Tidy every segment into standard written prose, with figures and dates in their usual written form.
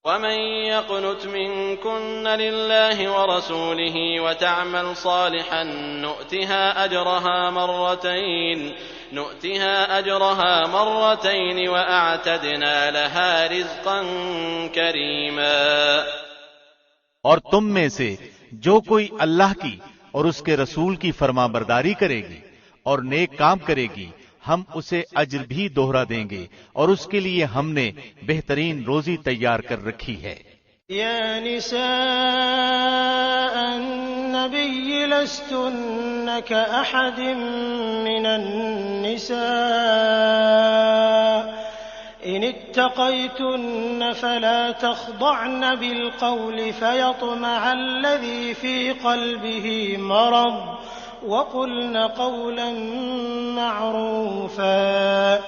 ومن يقنت منكن لله ورسوله وتعمل صالحا نؤتها أجرها مرتين وأعتدنا لها رزقا كريما۔ اور تم میں سے جو کوئی اللہ کی اور اس کے رسول کی فرما برداری کرے گی اور نیک کام کرے گی، ہم اسے اجر بھی دوہرا دیں گے، اور اس کے لیے ہم نے بہترین روزی تیار کر رکھی ہے۔ یا نساء النبی لستن کأحد من النساء ان اتقیتن فلا تخضعن بالقول فیطمع الذی فی قلبه مرض وَقُلْنَ قَوْلًا مَّعْرُوفًا۔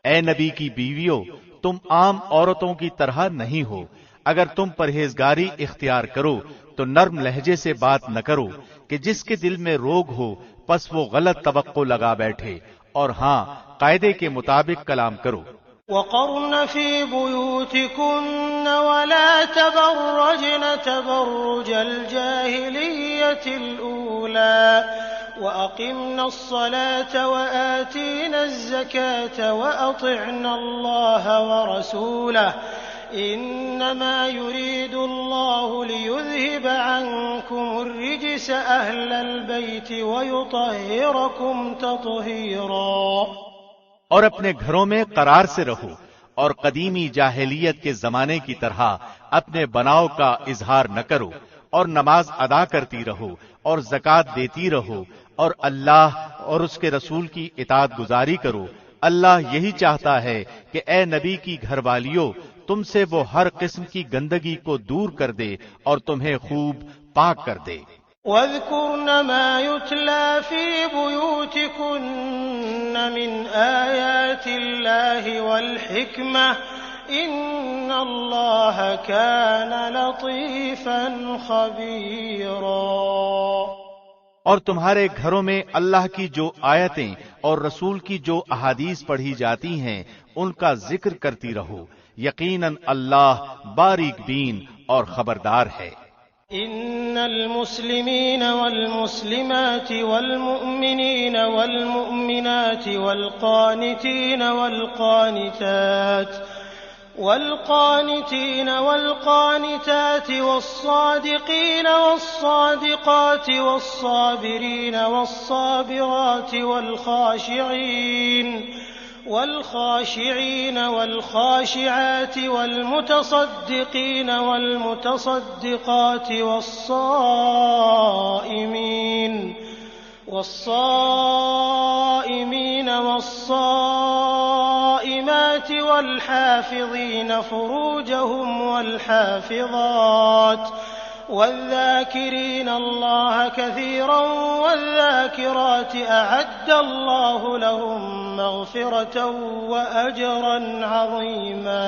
اے نبی کی بیویوں، تم عام عورتوں کی طرح نہیں ہو، اگر تم پرہیزگاری اختیار کرو تو نرم لہجے سے بات نہ کرو کہ جس کے دل میں روگ ہو پس وہ غلط توقع لگا بیٹھے، اور ہاں قاعدے کے مطابق کلام کرو۔ وَقَرْنَ فِي بُيُوتِكُنَّ وَلَا تَبَرَّجْنَ تَبَرُّجَ الْجَاهِلِيَّةِ الْأُولَى وَأَقِمْنَ الصَّلَاةَ وَآتِينَ الزَّكَاةَ وَأَطِعْنَ اللَّهَ وَرَسُولَهُ إِنَّمَا يُرِيدُ اللَّهُ لِيُذْهِبَ عَنكُمُ الرِّجْسَ أَهْلَ الْبَيْتِ وَيُطَهِّرَكُمْ تَطْهِيرًا۔ اور اپنے گھروں میں قرار سے رہو، اور قدیمی جاہلیت کے زمانے کی طرح اپنے بناؤ کا اظہار نہ کرو، اور نماز ادا کرتی رہو اور زکوٰۃ دیتی رہو، اور اللہ اور اس کے رسول کی اطاعت گزاری کرو۔ اللہ یہی چاہتا ہے کہ اے نبی کی گھر والیوں، تم سے وہ ہر قسم کی گندگی کو دور کر دے اور تمہیں خوب پاک کر دے۔ وَاذْكُرْنَ مَا يُتْلَى فِي بُيُوتِكُنَّ مِنْ آيَاتِ اللَّهِ وَالْحِكْمَةِ إِنَّ اللَّهَ كَانَ لَطِيفًا خَبِيرًا۔ اور تمہارے گھروں میں اللہ کی جو آیتیں اور رسول کی جو احادیث پڑھی جاتی ہیں ان کا ذکر کرتی رہو، یقیناً اللہ باریک بین اور خبردار ہے۔ ان المسلمین والمسلمات والمؤمنین والمؤمنات والقانتین والقانتات والصادقین والصادقات والصابرین والصابرات والخاشعين والخاشعات والمتصدقين والمتصدقات والصائمين والصائمات والحافظين فروجهم والحافظات والذاكرين الله كثيرا والذاكرات أعد الله لهم مغفرة وأجرا عظيما۔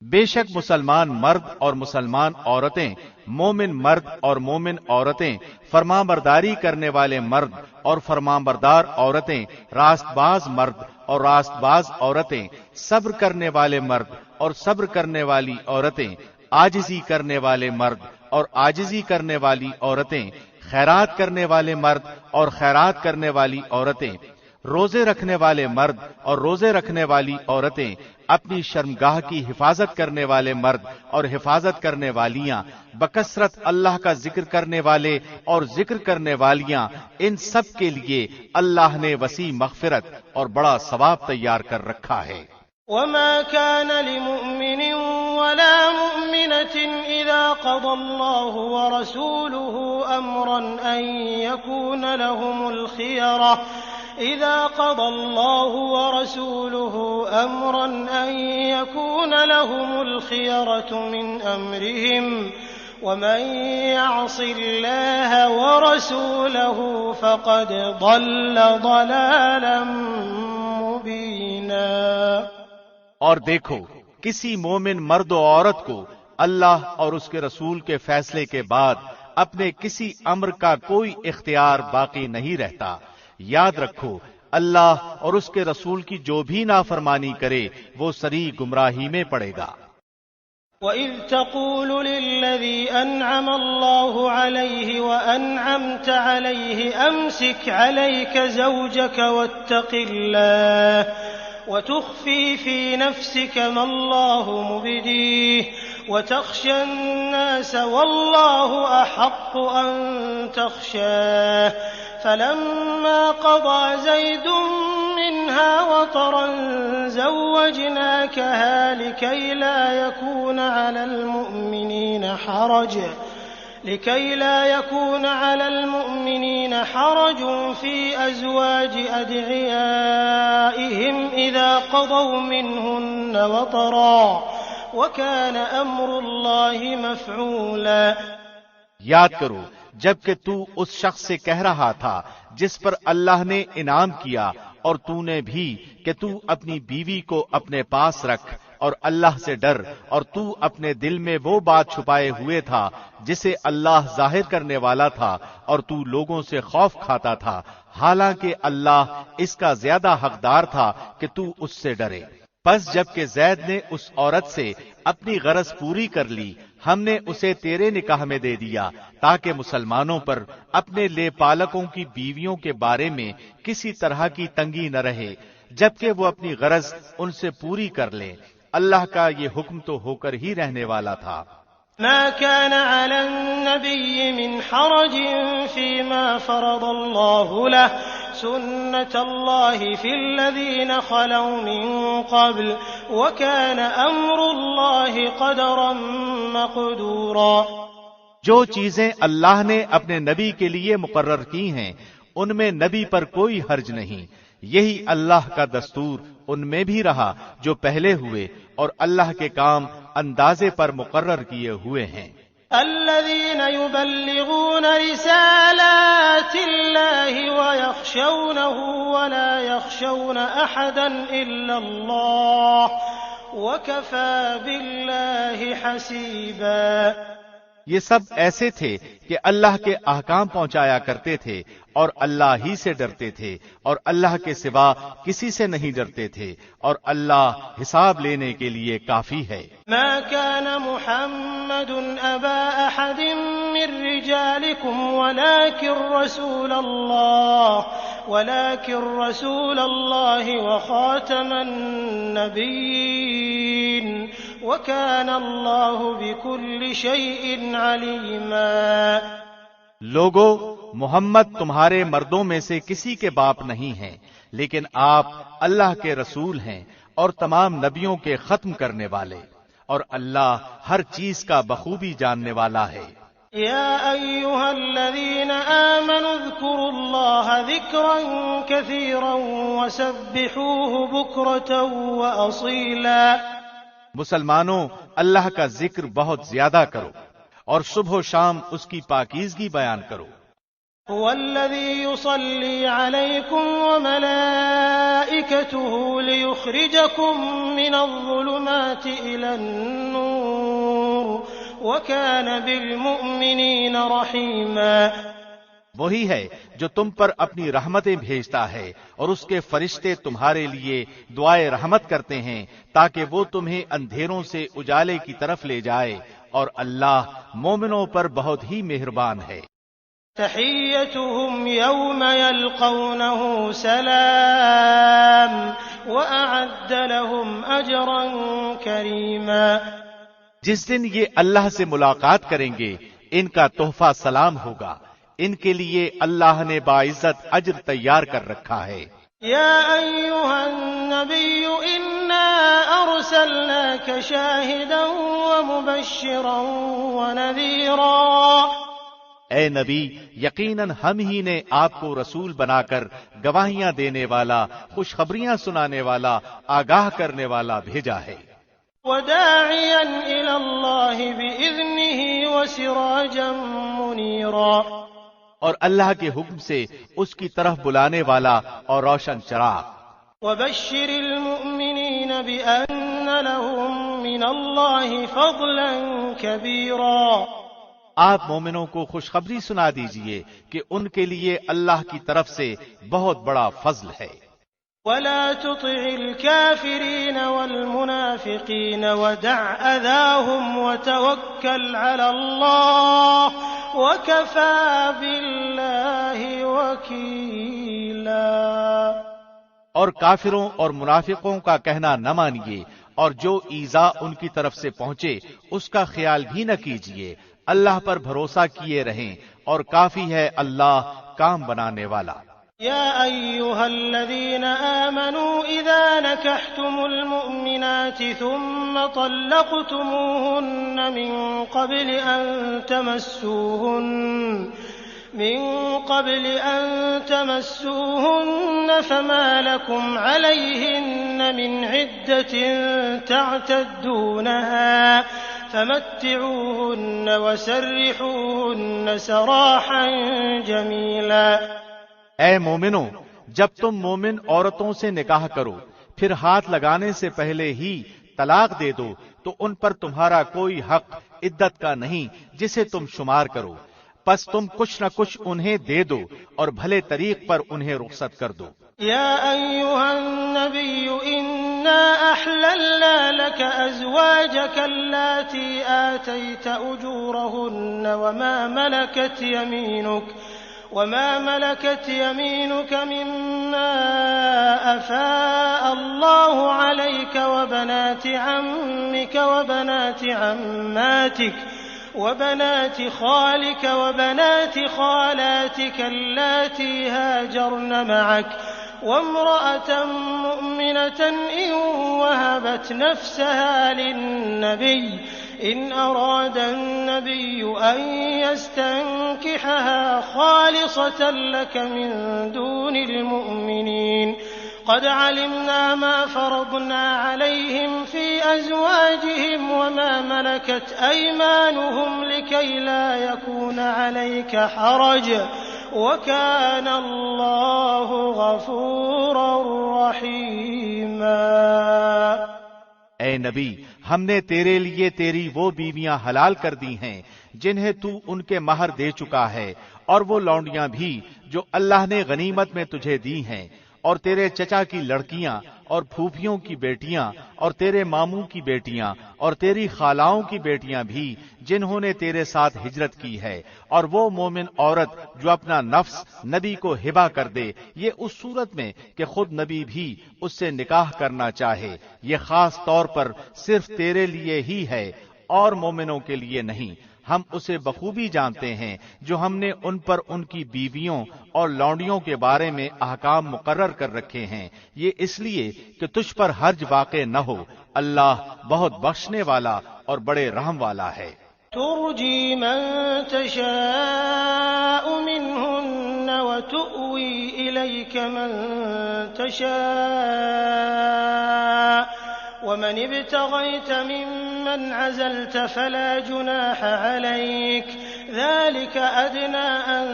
بے شک مسلمان مرد اور مسلمان عورتیں، مومن مرد اور مومن عورتیں، فرمانبرداری کرنے والے مرد اور فرمانبردار عورتیں، راست باز مرد اور راست باز عورتیں، صبر کرنے والے مرد اور صبر کرنے والی عورتیں، عاجزی کرنے والے مرد اور عاجزی کرنے والی عورتیں، خیرات کرنے والے مرد اور خیرات کرنے والی عورتیں، روزے رکھنے والے مرد اور روزے رکھنے والی عورتیں، اپنی شرمگاہ کی حفاظت کرنے والے مرد اور حفاظت کرنے والیاں، بکثرت اللہ کا ذکر کرنے والے اور ذکر کرنے والیاں، ان سب کے لیے اللہ نے وسیع مغفرت اور بڑا ثواب تیار کر رکھا ہے۔ وما كان لمؤمن ولا مؤمنة إذا قضى الله ورسوله أمرا أن يكون لهم الخيرة من أمرهم ومن يعص الله ورسوله فقد ضل ضلالا مبينا۔ اور دیکھو، کسی مومن مرد و عورت کو اللہ اور اس کے رسول کے فیصلے کے بعد اپنے کسی امر کا کوئی اختیار باقی نہیں رہتا۔ یاد رکھو، اللہ اور اس کے رسول کی جو بھی نافرمانی کرے وہ سری گمراہی میں پڑے گا۔ وَإِذْ تَقُولُ لِلَّذِي أَنْعَمَ اللَّهُ عَلَيْهِ وَأَنْعَمْتَ عَلَيْهِ أَمْسِكْ عَلَيْكَ زَوْجَكَ وَاتَّقِ اللَّهَ وَتُخْفِي فِي نَفْسِكَ مَا اللَّهُ مُبْدِيهِ وَتَخْشَى النَّاسَ وَاللَّهُ أَحَقُّ أَن تَخْشَاهُ فَلَمَّا قَضَىٰ زَيْدٌ مِّنْهَا وَطَرًا زَوَّجْنَاكَهَا لِكَيْ لَا يَكُونَ عَلَى الْمُؤْمِنِينَ حَرَجٌ فِي أَزْوَاجِ أَدْعِيَائِهِمْ إِذَا قَضَوْا مِنْهُنَّ وَطَرًا وَكَانَ أَمْرُ اللَّهِ مَفْعُولًا۔ یاد کرو جبکہ تو اس شخص سے کہہ رہا تھا جس پر اللہ نے انعام کیا اور تو نے بھی کہ تو اپنی بیوی کو اپنے پاس رکھ اور اللہ سے ڈر، اور تو اپنے دل میں وہ بات چھپائے ہوئے تھا جسے اللہ ظاہر کرنے والا تھا، اور تو لوگوں سے خوف کھاتا تھا، حالانکہ اللہ اس کا زیادہ حقدار تھا کہ تو اس سے ڈرے۔ پس جب کہ زید نے اس عورت سے اپنی غرض پوری کر لی، ہم نے اسے تیرے نکاح میں دے دیا تاکہ مسلمانوں پر اپنے لے پالکوں کی بیویوں کے بارے میں کسی طرح کی تنگی نہ رہے، جبکہ وہ اپنی غرض ان سے پوری کر لیں۔ اللہ کا یہ حکم تو ہو کر ہی رہنے والا تھا۔ ما كان على النبي من حرج فيما فرض الله له سنة الله في الذين خلوا من قبل وكان أمر الله قدرا مقدورا۔ جو چیزیں اللہ نے اپنے نبی کے لیے مقرر کی ہیں ان میں نبی پر کوئی حرج نہیں، یہی اللہ کا دستور ان میں بھی رہا جو پہلے ہوئے، اور اللہ کے کام اندازے پر مقرر کیے ہوئے ہیں۔ الذين يبلغون رسالات الله ويخشونه ولا يخشون أحدا إلا الله وكفى بالله حسيبا۔ یہ سب ایسے تھے کہ اللہ کے احکام پہنچایا کرتے تھے اور اللہ ہی سے ڈرتے تھے، اور اللہ کے سوا کسی سے نہیں ڈرتے تھے، اور اللہ حساب لینے کے لیے کافی ہے۔ ما كان محمد أبا أحد من رجالكم ولكن رسول الله وخاتم النبيين وكان الله بكل شيء عليما۔ لوگو، محمد تمہارے مردوں میں سے کسی کے باپ نہیں ہیں، لیکن آپ اللہ کے رسول ہیں اور تمام نبیوں کے ختم کرنے والے، اور اللہ ہر چیز کا بخوبی جاننے والا ہے۔ يا أيها الذين آمنوا اذكروا الله ذكرا كثيرا وسبحوه بكرة وأصيلا۔ مسلمانوں، اللہ کا ذکر بہت زیادہ کرو اور صبح و شام اس کی پاکیزگی بیان کرو۔ هو الذي يصلي عليكم وملائكته ليخرجكم من الظلمات إلى النور وكان بالمؤمنين رحيما۔ وہی ہے جو تم پر اپنی رحمتیں بھیجتا ہے اور اس کے فرشتے تمہارے لیے دعائے رحمت کرتے ہیں تاکہ وہ تمہیں اندھیروں سے اجالے کی طرف لے جائے، اور اللہ مومنوں پر بہت ہی مہربان ہے۔ تحيتهم يوم يلقونه سلام وأعد لهم أجرا كريما۔ جس دن یہ اللہ سے ملاقات کریں گے ان کا تحفہ سلام ہوگا، ان کے لیے اللہ نے باعزت اجر تیار کر رکھا ہے۔ يا أيها النبي إنا أرسلناك شاهدا ومبشرا ونذيرا۔ اے نبی، یقیناً ہم ہی نے آپ کو رسول بنا کر گواہیاں دینے والا، خوشخبریاں سنانے والا، آگاہ کرنے والا بھیجا ہے۔ وداعيا إلى الله بإذنه وسراجا منيرا۔ اور اللہ کے حکم سے اس کی طرف بلانے والا اور روشن چراغ۔ وبشر المؤمنين بأن لهم من الله فضلا كبيرا۔ آپ مومنوں کو خوشخبری سنا دیجئے کہ ان کے لیے اللہ کی طرف سے بہت بڑا فضل ہے۔ ولا تطع الكافرين والمنافقين ودع أذاهم وتوكل على الله وكفى بالله وكيلا۔ اور کافروں اور منافقوں کا کہنا نہ مانیے، اور جو ایذا ان کی طرف سے پہنچے اس کا خیال بھی نہ کیجیے، اللہ پر بھروسہ کیے رہیں، اور کافی ہے اللہ کام بنانے والا۔ يا أيها الذين آمنوا إذا نكحتم المؤمنات ثم طلقتموهن من قبل أن تمسوهن فما لكم عليهن من عدة تعتدونها فمتعوهن وسرحوهن سراحا جميلا۔ اے مومنو، جب تم مومن عورتوں سے نکاح کرو پھر ہاتھ لگانے سے پہلے ہی طلاق دے دو تو ان پر تمہارا کوئی حق عدت کا نہیں جسے تم شمار کرو، پس تم کچھ نہ کچھ انہیں دے دو اور بھلے طریق پر انہیں رخصت کر دو۔ يا أيها النبي إنا أحللنا لك أزواجك اللاتي آتيت أجورهن وما ملكت يمينك مما أفاء الله عليك وبنات عمك وبنات عماتك وبنات خالك وبنات خالاتك اللاتي هاجرن معك وامرأة مؤمنة إن وهبت نفسها للنبي إن أراد النبي أن يستنكحها خالصة لك من دون المؤمنين قد علمنا ما فرضنا عليهم في أزواجهم وما ملكت أيمانهم لكي لا يكون عليك حرج وكان الله غفورا رحيما۔ اے نبی، ہم نے تیرے لیے تیری وہ بیویاں حلال کر دی ہیں جنہیں تو ان کے مہر دے چکا ہے، اور وہ لونڈیاں بھی جو اللہ نے غنیمت میں تجھے دی ہیں، اور تیرے چچا کی لڑکیاں اور پھوپھیوں کی بیٹیاں اور تیرے ماموں کی بیٹیاں اور تیری خالاؤں کی بیٹیاں بھی جنہوں نے تیرے ساتھ ہجرت کی ہے، اور وہ مومن عورت جو اپنا نفس نبی کو ہبہ کر دے، یہ اس صورت میں کہ خود نبی بھی اس سے نکاح کرنا چاہے۔ یہ خاص طور پر صرف تیرے لیے ہی ہے اور مومنوں کے لیے نہیں۔ ہم اسے بخوبی جانتے ہیں جو ہم نے ان پر ان کی بیویوں اور لونڈیوں کے بارے میں احکام مقرر کر رکھے ہیں، یہ اس لیے کہ تجھ پر حرج واقع نہ ہو۔ اللہ بہت بخشنے والا اور بڑے رحم والا ہے۔ ترجی من تشاء منهن وتؤوی الیک من تشاء ومن ابتغيت ممن عزلت فلا جناح عليك ذلك أدنى أن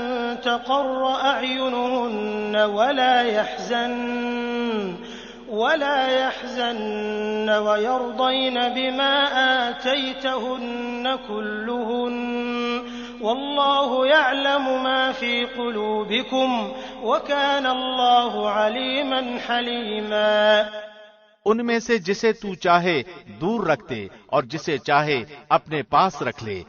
تقر أعينهن ولا يحزن ويرضين بما آتيتهن كلهن والله يعلم ما في قلوبكم وكان الله عليما حليما۔ ان میں سے جسے تو چاہے دور رکھ دے اور جسے چاہے اپنے پاس رکھ لے،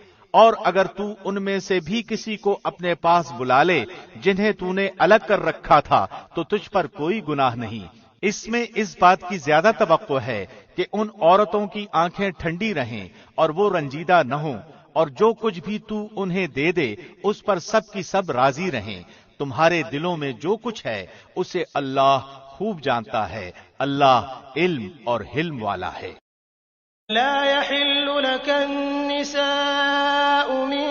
اور اگر تو ان میں سے بھی کسی کو اپنے پاس بلا لے جنہیں تو نے الگ کر رکھا تھا تو تجھ پر کوئی گناہ نہیں۔ اس میں اس بات کی زیادہ توقع ہے کہ ان عورتوں کی آنکھیں ٹھنڈی رہیں اور وہ رنجیدہ نہ ہوں، اور جو کچھ بھی تو انہیں دے دے اس پر سب کی سب راضی رہیں۔ تمہارے دلوں میں جو کچھ ہے اسے اللہ خوب جانتا ہے، اللہ علم اور حلم والا ہے۔ لا يحل لك النساء من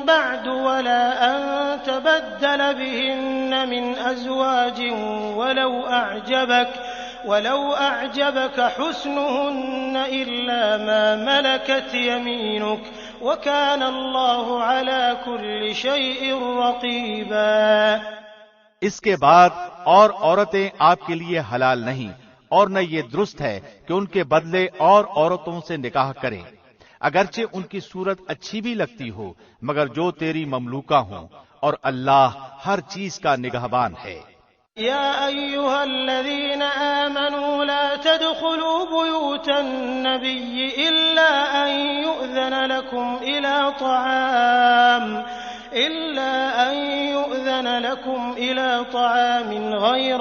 بعد ولا أن تبدل بهن من أزواج ولو أعجبك حسنهن إلا ما ملكت يمينك وكان الله على كل شيء رقيبا۔ اس کے بعد اور عورتیں آپ کے لیے حلال نہیں، اور نہ یہ درست ہے کہ ان کے بدلے اور عورتوں سے نکاح کریں، اگرچہ ان کی صورت اچھی بھی لگتی ہو، مگر جو تیری مملوکہ ہوں، اور اللہ ہر چیز کا نگہبان ہے۔ يا أيها الذين آمنوا لا تدخلوا بيوت النبي إلا أن يؤذن لكم إلى طعام غير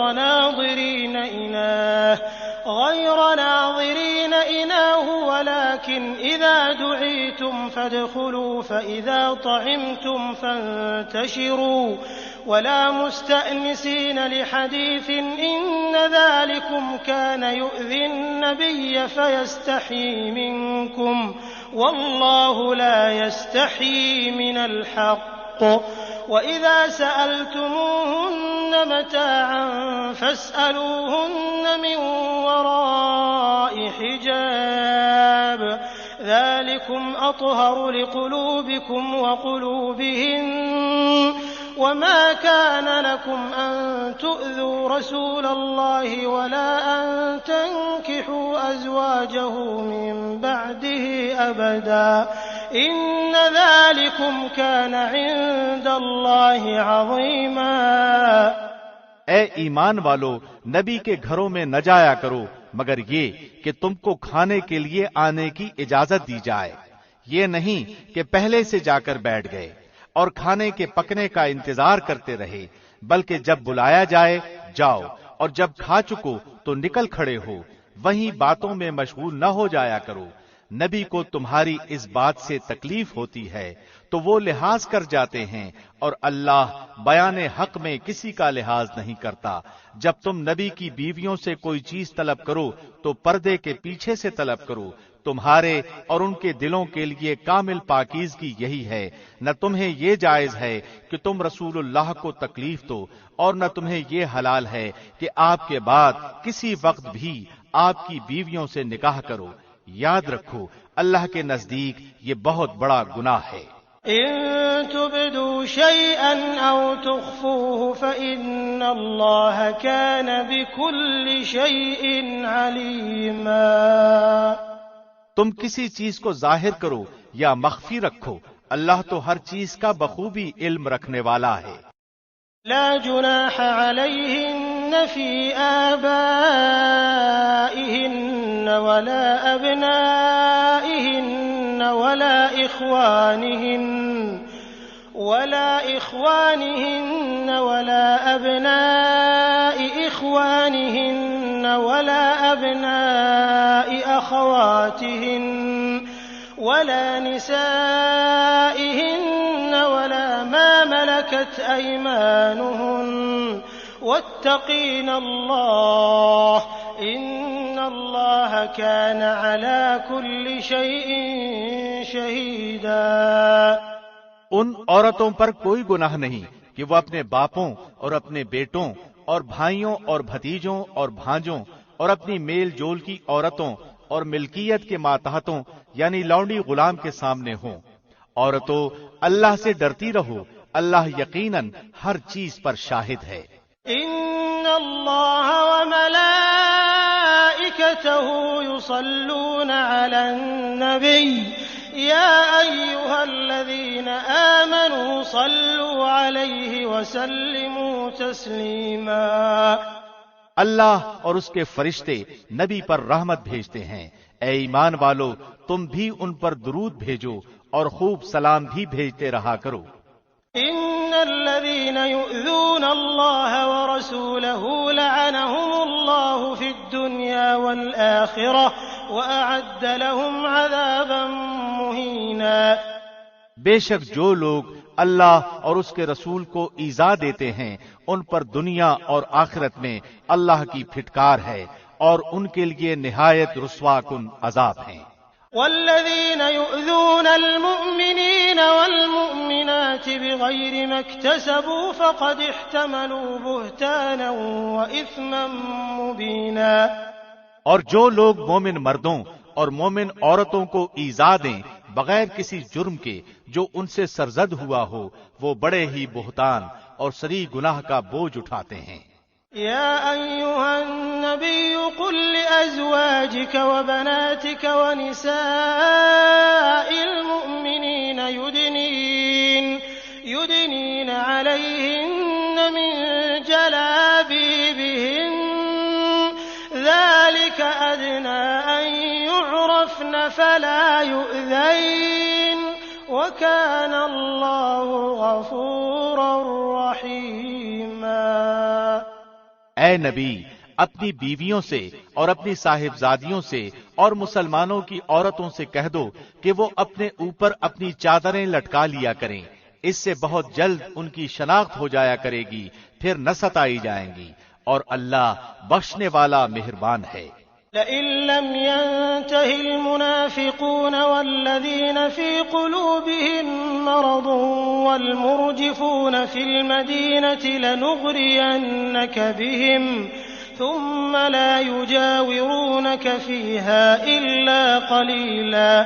ناظرين إناه ولكن إذا دعيتم فادخلوا فإذا طعمتم فانتشروا ولا مستأنسين لحديث إن ذلكم كان يؤذي النبي فيستحيي منكم والله لا يستحيي من الحق وإذا سألتموهن متاعا فاسألوهن من وراء حجاب ذلكم أطهر لقلوبكم وقلوبهن وما كان لكم أن تؤذوا رسول الله ولا أن تنكحوا أزواجه من بعده أبدا إن ذلكم كان عند الله عظيما۔ اے ایمان والو، نبی کے گھروں میں نہ جایا کرو مگر یہ کہ تم کو کھانے کے لیے آنے کی اجازت دی جائے، یہ نہیں کہ پہلے سے جا کر بیٹھ گئے اور کھانے کے پکنے کا انتظار کرتے رہے، بلکہ جب بلایا جائے جاؤ، اور جب کھا چکو تو نکل کھڑے ہو، وہیں باتوں میں مشغول نہ ہو جایا کرو۔ نبی کو تمہاری اس بات سے تکلیف ہوتی ہے تو وہ لحاظ کر جاتے ہیں، اور اللہ بیان حق میں کسی کا لحاظ نہیں کرتا۔ جب تم نبی کی بیویوں سے کوئی چیز طلب کرو تو پردے کے پیچھے سے طلب کرو، تمہارے اور ان کے دلوں کے لیے کامل پاکیزگی یہی ہے۔ نہ تمہیں یہ جائز ہے کہ تم رسول اللہ کو تکلیف دو، اور نہ تمہیں یہ حلال ہے کہ آپ کے بعد کسی وقت بھی آپ کی بیویوں سے نکاح کرو۔ یاد رکھو اللہ کے نزدیک یہ بہت بڑا گناہ ہے۔ إن تبدوا شيئا أو تخفوه فإن الله كان بكل شيء عليما۔ تم کسی چیز کو ظاہر کرو یا مخفی رکھو، اللہ تو ہر چیز کا بخوبی علم رکھنے والا ہے۔ لا جناح عليهن في آبائهن ولا أبنائهن ولا إخوانهن ولا أبناء إخوانهن ولا أبناء أخواتهن ولا نسائهن ولا ما ملكت أيمانهن واتقين الله إن الله كان على كل شيء شهيدا۔ ان عورتوں پر کوئی گناہ نہیں کہ وہ اپنے باپوں اور اپنے بیٹوں اور بھائیوں اور بھتیجوں اور بھانجوں اور اپنی میل جول کی عورتوں اور ملکیت کے ماتحتوں یعنی لونڈی غلام کے سامنے ہوں۔ عورتوں اللہ سے ڈرتی رہو، اللہ یقیناً ہر چیز پر شاہد ہے۔ ان اللہ وملائکته یصلون علی النبی یا ایها الذین آمنوا صلوا علیہ وسلموا تسلیما۔ اللہ اور اس کے فرشتے نبی پر رحمت بھیجتے ہیں، اے ایمان والو تم بھی ان پر درود بھیجو اور خوب سلام بھی بھیجتے رہا کرو۔ ان الذين يؤذون الله ورسوله لعنهم الله في الدنيا والآخرة وأعد لهم عذابا مهينا۔ بے شک جو لوگ اللہ اور اس کے رسول کو ایذا دیتے ہیں ان پر دنیا اور آخرت میں اللہ کی پھٹکار ہے اور ان کے لیے نہایت رسوا کن عذاب ہیں۔ والذين يؤذون المؤمنين والمؤمنات بغير ما اكتسبوا فقد احتملوا بهتانا وإثما مبينا۔ اور جو لوگ مومن مردوں اور مومن عورتوں کو ایذا دیں بغیر کسی جرم کے جو ان سے سرزد ہوا ہو، وہ بڑے ہی بہتان اور سری گناہ کا بوجھ اٹھاتے ہیں۔ يا أيها النبي قل لأزواجك وبناتك ونساء المؤمنين يدنين عليهن من جلابيبهن أَدْنَىٰ أَن يُعْرَفْنَ فَلَا يُؤْذَيْنَ وَكَانَ اللَّهُ غَفُورًا رَّحِيمًا۔ اے نبی، اپنی بیویوں سے اور اپنی صاحبزادیوں سے اور مسلمانوں کی عورتوں سے کہہ دو کہ وہ اپنے اوپر اپنی چادریں لٹکا لیا کریں، اس سے بہت جلد ان کی شناخت ہو جایا کرے گی، پھر نہ ستائی جائیں گی، اور اللہ بخشنے والا مہربان ہے۔ لئن لم ينته المنافقون والذين في قلوبهم مرض والمرجفون في المدينة لنغرينك بهم ثم لا يجاورونك فيها إلا قليلا۔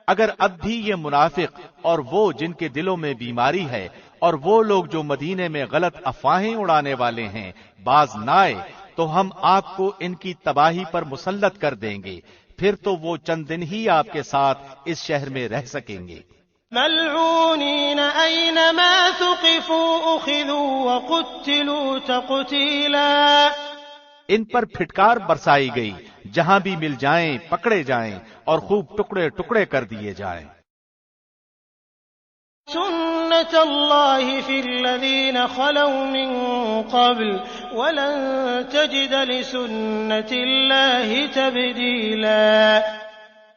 اگر اب بھی یہ منافق اور وہ جن کے دلوں میں بیماری ہے اور وہ لوگ جو مدینے میں غلط افواہیں اڑانے والے ہیں باز نہ آئے تو ہم آپ کو ان کی تباہی پر مسلط کر دیں گے، پھر تو وہ چند دن ہی آپ کے ساتھ اس شہر میں رہ سکیں گے۔ ملعونین اینما ثقفوا اخذوا وقتلوا تقتیلا۔ ان پر پھٹکار برسائی گئی، جہاں بھی مل جائیں پکڑے جائیں اور خوب ٹکڑے ٹکڑے کر دیے جائیں۔ سنت اللہ فی الذین خلوا من قبل ولن تجد لسنت اللہ تبدیلا۔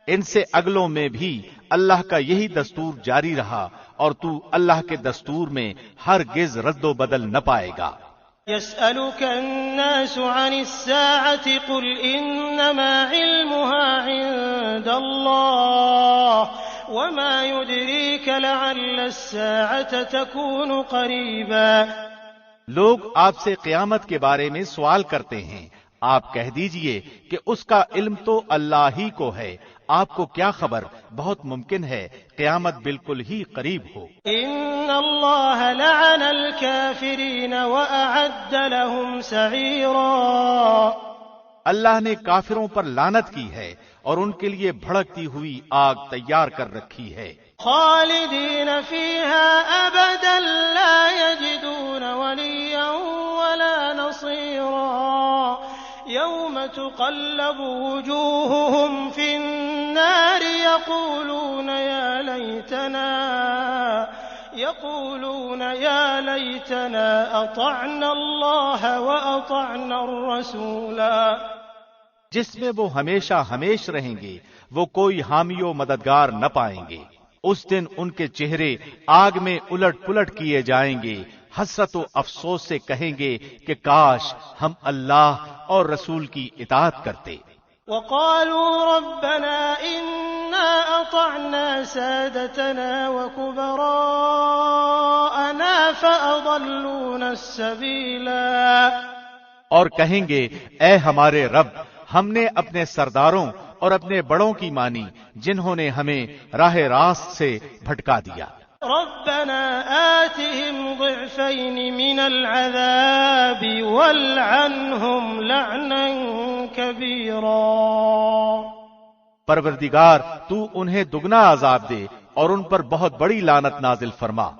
ان سے اگلوں میں بھی اللہ کا یہی دستور جاری رہا اور تو اللہ کے دستور میں ہرگز رد و بدل نہ پائے گا۔ يسألك الناس عن الساعة قل إنما علمها عند الله وما يدريك لعل الساعة تكون قريبا۔ لوگ آپ سے قیامت کے بارے میں سوال کرتے ہیں، آپ کہہ دیجئے کہ اس کا علم تو اللہ ہی کو ہے، آپ کو کیا خبر، بہت ممکن ہے قیامت بالکل ہی قریب ہو۔ ان اللہ لعن الکافرین واعد لهم سعیرا۔ اللہ نے کافروں پر لعنت کی ہے اور ان کے لیے بھڑکتی ہوئی آگ تیار کر رکھی ہے۔ خالدین فیہا ابدا لا یجدون ولیا ولا نصیرا۔ یوم تقلب وجوہہم فی النار یقولون یا لیتنا اطعنا اللہ واطعنا الرسولا۔ جس میں وہ ہمیشہ ہمیش رہیں گے، وہ کوئی حامی و مددگار نہ پائیں گے۔ اس دن ان کے چہرے آگ میں الٹ پلٹ کیے جائیں گے، حسرت و افسوس سے کہیں گے کہ کاش ہم اللہ اور رسول کی اطاعت کرتے۔ وقالوا ربنا إنا أطعنا سادتنا وكبراءنا فأضلونا السبيلا۔ اور کہیں گے اے ہمارے رب، ہم نے اپنے سرداروں اور اپنے بڑوں کی مانی جنہوں نے ہمیں راہ راست سے بھٹکا دیا۔ ربنا آتهم ضعفين من العذاب والعنهم لعنا كبيرا۔ پروردگار تو انہیں دگنا عذاب دے اور ان پر بہت بڑی لعنت نازل فرما۔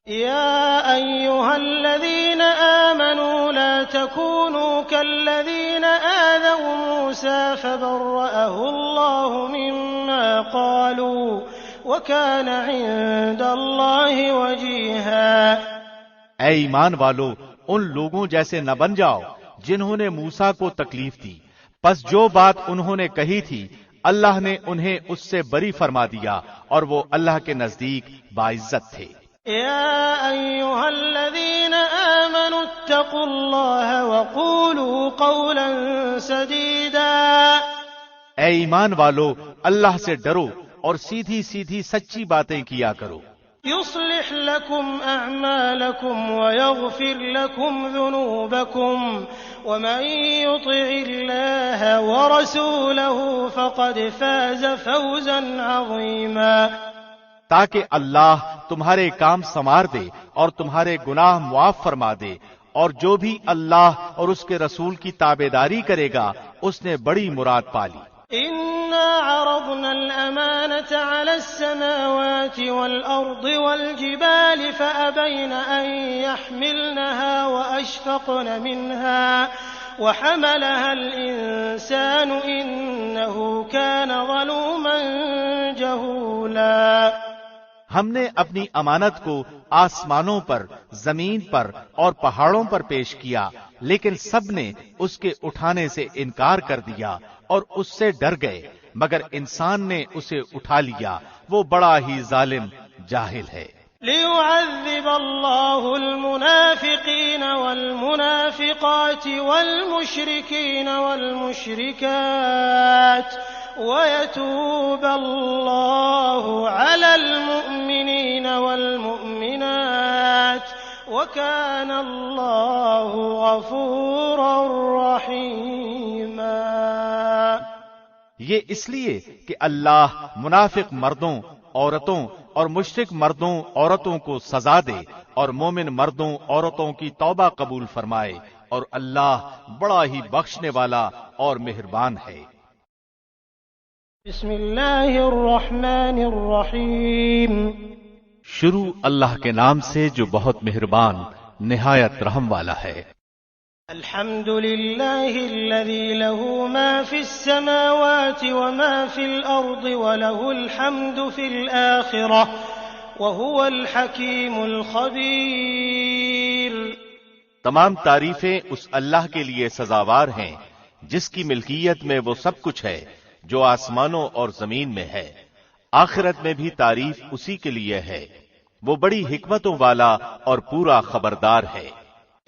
يا أيها الذين آمنوا لا تكونوا كالذين آذوا موسى فبرأه الله مما قالوا وَكَانَ عِندَ اللَّهِ وَجِيهًا۔ اے ایمان والو، ان لوگوں جیسے نہ بن جاؤ جنہوں نے موسیٰ کو تکلیف دی، پس جو بات انہوں نے کہی تھی اللہ نے انہیں اس سے بری فرما دیا اور وہ اللہ کے نزدیک باعزت تھے۔ یا ایھا الذین آمنوا اتقوا اللہ وقولوا قولا سدیدا۔ اے ایمان والو، اللہ سے ڈرو اور سیدھی سیدھی سچی باتیں کیا کرو۔ يصلح لكم أعمالكم ويغفر لكم ذنوبكم ومن يطع الله ورسوله فقد فاز فوزا عظيما۔ تاکہ اللہ تمہارے کام سنوار دے اور تمہارے گناہ معاف فرما دے، اور جو بھی اللہ اور اس کے رسول کی تابعداری کرے گا اس نے بڑی مراد پالی۔ إنا عرضنا الأمانة على السماوات والأرض والجبال فأبين أن يحملنها وحملها الإنسان إنه كان ظلوما جهولا۔ ہم نے اپنی امانت کو آسمانوں پر، زمین پر اور پہاڑوں پر پیش کیا، لیکن سب نے اس کے اٹھانے سے انکار کر دیا اور اس سے ڈر گئے، مگر انسان نے اسے اٹھا لیا، وہ بڑا ہی ظالم جاہل ہے۔ ليعذب الله المنافقين والمنافقات والمشركين والمشركات ويتوب الله على المؤمنين والمؤمنات وكان الله غفورا رحيما۔ یہ اس لیے کہ اللہ منافق مردوں، عورتوں اور مشرک مردوں، عورتوں کو سزا دے اور مومن مردوں، عورتوں کی توبہ قبول فرمائے، اور اللہ بڑا ہی بخشنے والا اور مہربان ہے۔ بسم اللہ الرحمن الرحیم۔ شروع اللہ کے نام سے جو بہت مہربان نہایت رحم والا ہے۔ الحمد للہ الذی له ما فی السماوات وما فی الارض وله الحمد فی الآخرة وهو الحکیم الخبیر۔ تمام تعریفیں اس اللہ کے لیے سزاوار ہیں جس کی ملکیت میں وہ سب کچھ ہے جو آسمانوں اور زمین میں ہے، آخرت میں بھی تعریف اسی کے لیے ہے، وہ بڑی حکمتوں والا اور پورا خبردار ہے۔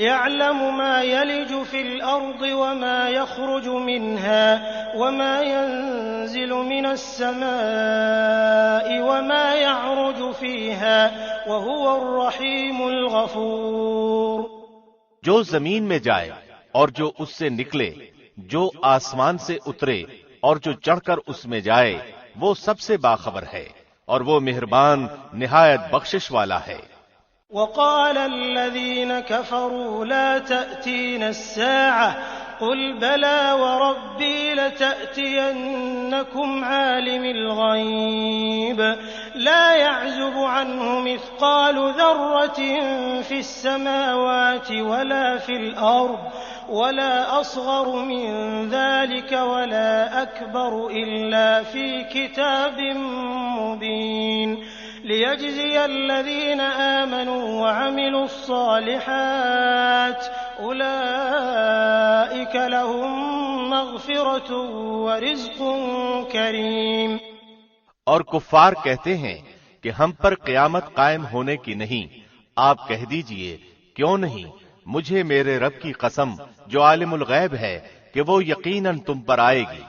يعلم ما يلج في الأرض وما يخرج منها وما ينزل من السماء وما يعرج فيها وهو الرحيم الغفور۔ جو زمین میں جائے اور جو اس سے نکلے، جو آسمان سے اترے اور جو چڑھ کر اس میں جائے، وہ سب سے باخبر ہے اور وہ مہربان نہایت بخشش والا ہے۔ وقال الذين كفروا لا تأتينا الساعة قل بلى وربي لتأتينكم عالم الغيب لا يعزب عنه مثقال ذرة في السماوات ولا في الأرض ولا أصغر من ذلك ولا أكبر إلا في كتاب مبين ليجزي الذين آمنوا وعملوا الصالحات أولئك لهم مغفرة ورزق كريم۔ اور کفار کہتے ہیں کہ ہم پر قیامت قائم ہونے کی نہیں، آپ کہہ دیجئے کیوں نہیں، مجھے میرے رب کی قسم جو عالم الغیب ہے کہ وہ یقیناً تم پر آئے گی،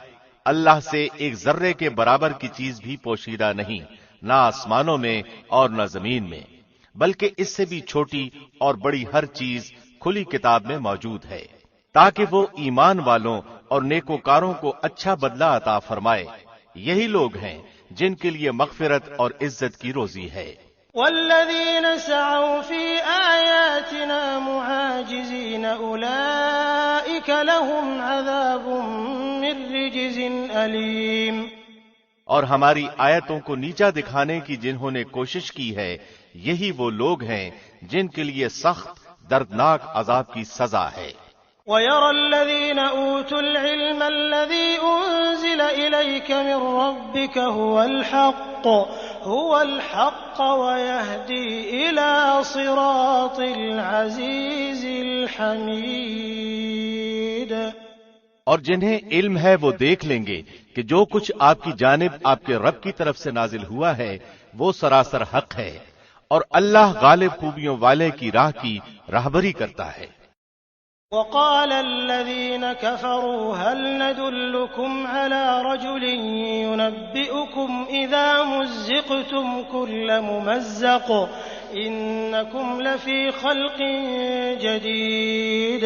اللہ سے ایک ذرے کے برابر کی چیز بھی پوشیدہ نہیں، نہ آسمانوں میں اور نہ زمین میں، بلکہ اس سے بھی چھوٹی اور بڑی ہر چیز کھلی کتاب میں موجود ہے، تاکہ وہ ایمان والوں اور نیکوکاروں کو اچھا بدلہ عطا فرمائے۔ یہی لوگ ہیں جن کے لیے مغفرت اور عزت کی روزی ہے۔ والذین سعوا فی آیاتنا معاجزین اولئک لهم عذاب من رجز علیم۔ اور ہماری آیتوں کو نیچا دکھانے کی جنہوں نے کوشش کی ہے، یہی وہ لوگ ہیں جن کے لیے سخت دردناک عذاب کی سزا ہے۔ وَيَرَى الَّذِينَ أُوتُوا الْعِلْمَ الَّذِي أُنزِلَ إِلَيْكَ مِن رَّبِّكَ هُوَ الْحَقَّ وَيَهْدِي إِلَى صِرَاطِ الْعَزِيزِ الْحَمِيدِ۔ اور جنہیں علم ہے وہ دیکھ لیں گے کہ جو کچھ آپ کی جانب آپ کے رب کی طرف سے نازل ہوا ہے وہ سراسر حق ہے، اور اللہ غالب خوبیوں والے کی راہ کی راہبری کرتا ہے۔ وقال الذين كفروا هل ندلكم على رجل ينبئكم إذا مزقتم كل ممزق إنكم لفي خلق جديد۔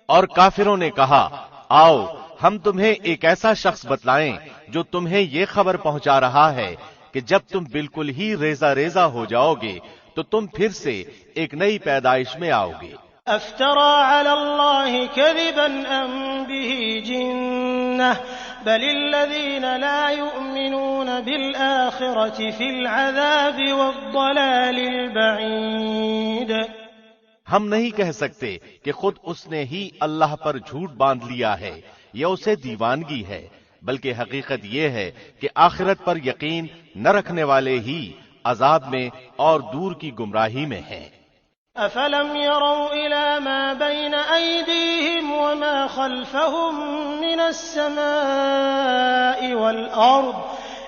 اور کافروں نے کہا آؤ ہم تمہیں ایک ایسا شخص بتلائیں جو تمہیں یہ خبر پہنچا رہا ہے کہ جب تم بالکل ہی ریزہ ریزہ ہو جاؤ گے تو تم پھر سے ایک نئی پیدائش میں آؤ گے۔ افترى على الله كذبا ام به جنة بل الذين لا يؤمنون بالآخرة في العذاب والضلال البعيد۔ ہم نہیں کہہ سکتے کہ خود اس نے ہی اللہ پر جھوٹ باندھ لیا ہے یا اسے دیوانگی ہے، بلکہ حقیقت یہ ہے کہ آخرت پر یقین نہ رکھنے والے ہی عذاب میں اور دور کی گمراہی میں ہیں۔ أَفَلَمْ يَرَوْا إِلَى مَا بَيْنَ أَيْدِيهِمْ وَمَا خَلْفَهُم مِّنَ السَّمَاءِ وَالْأَرْضِ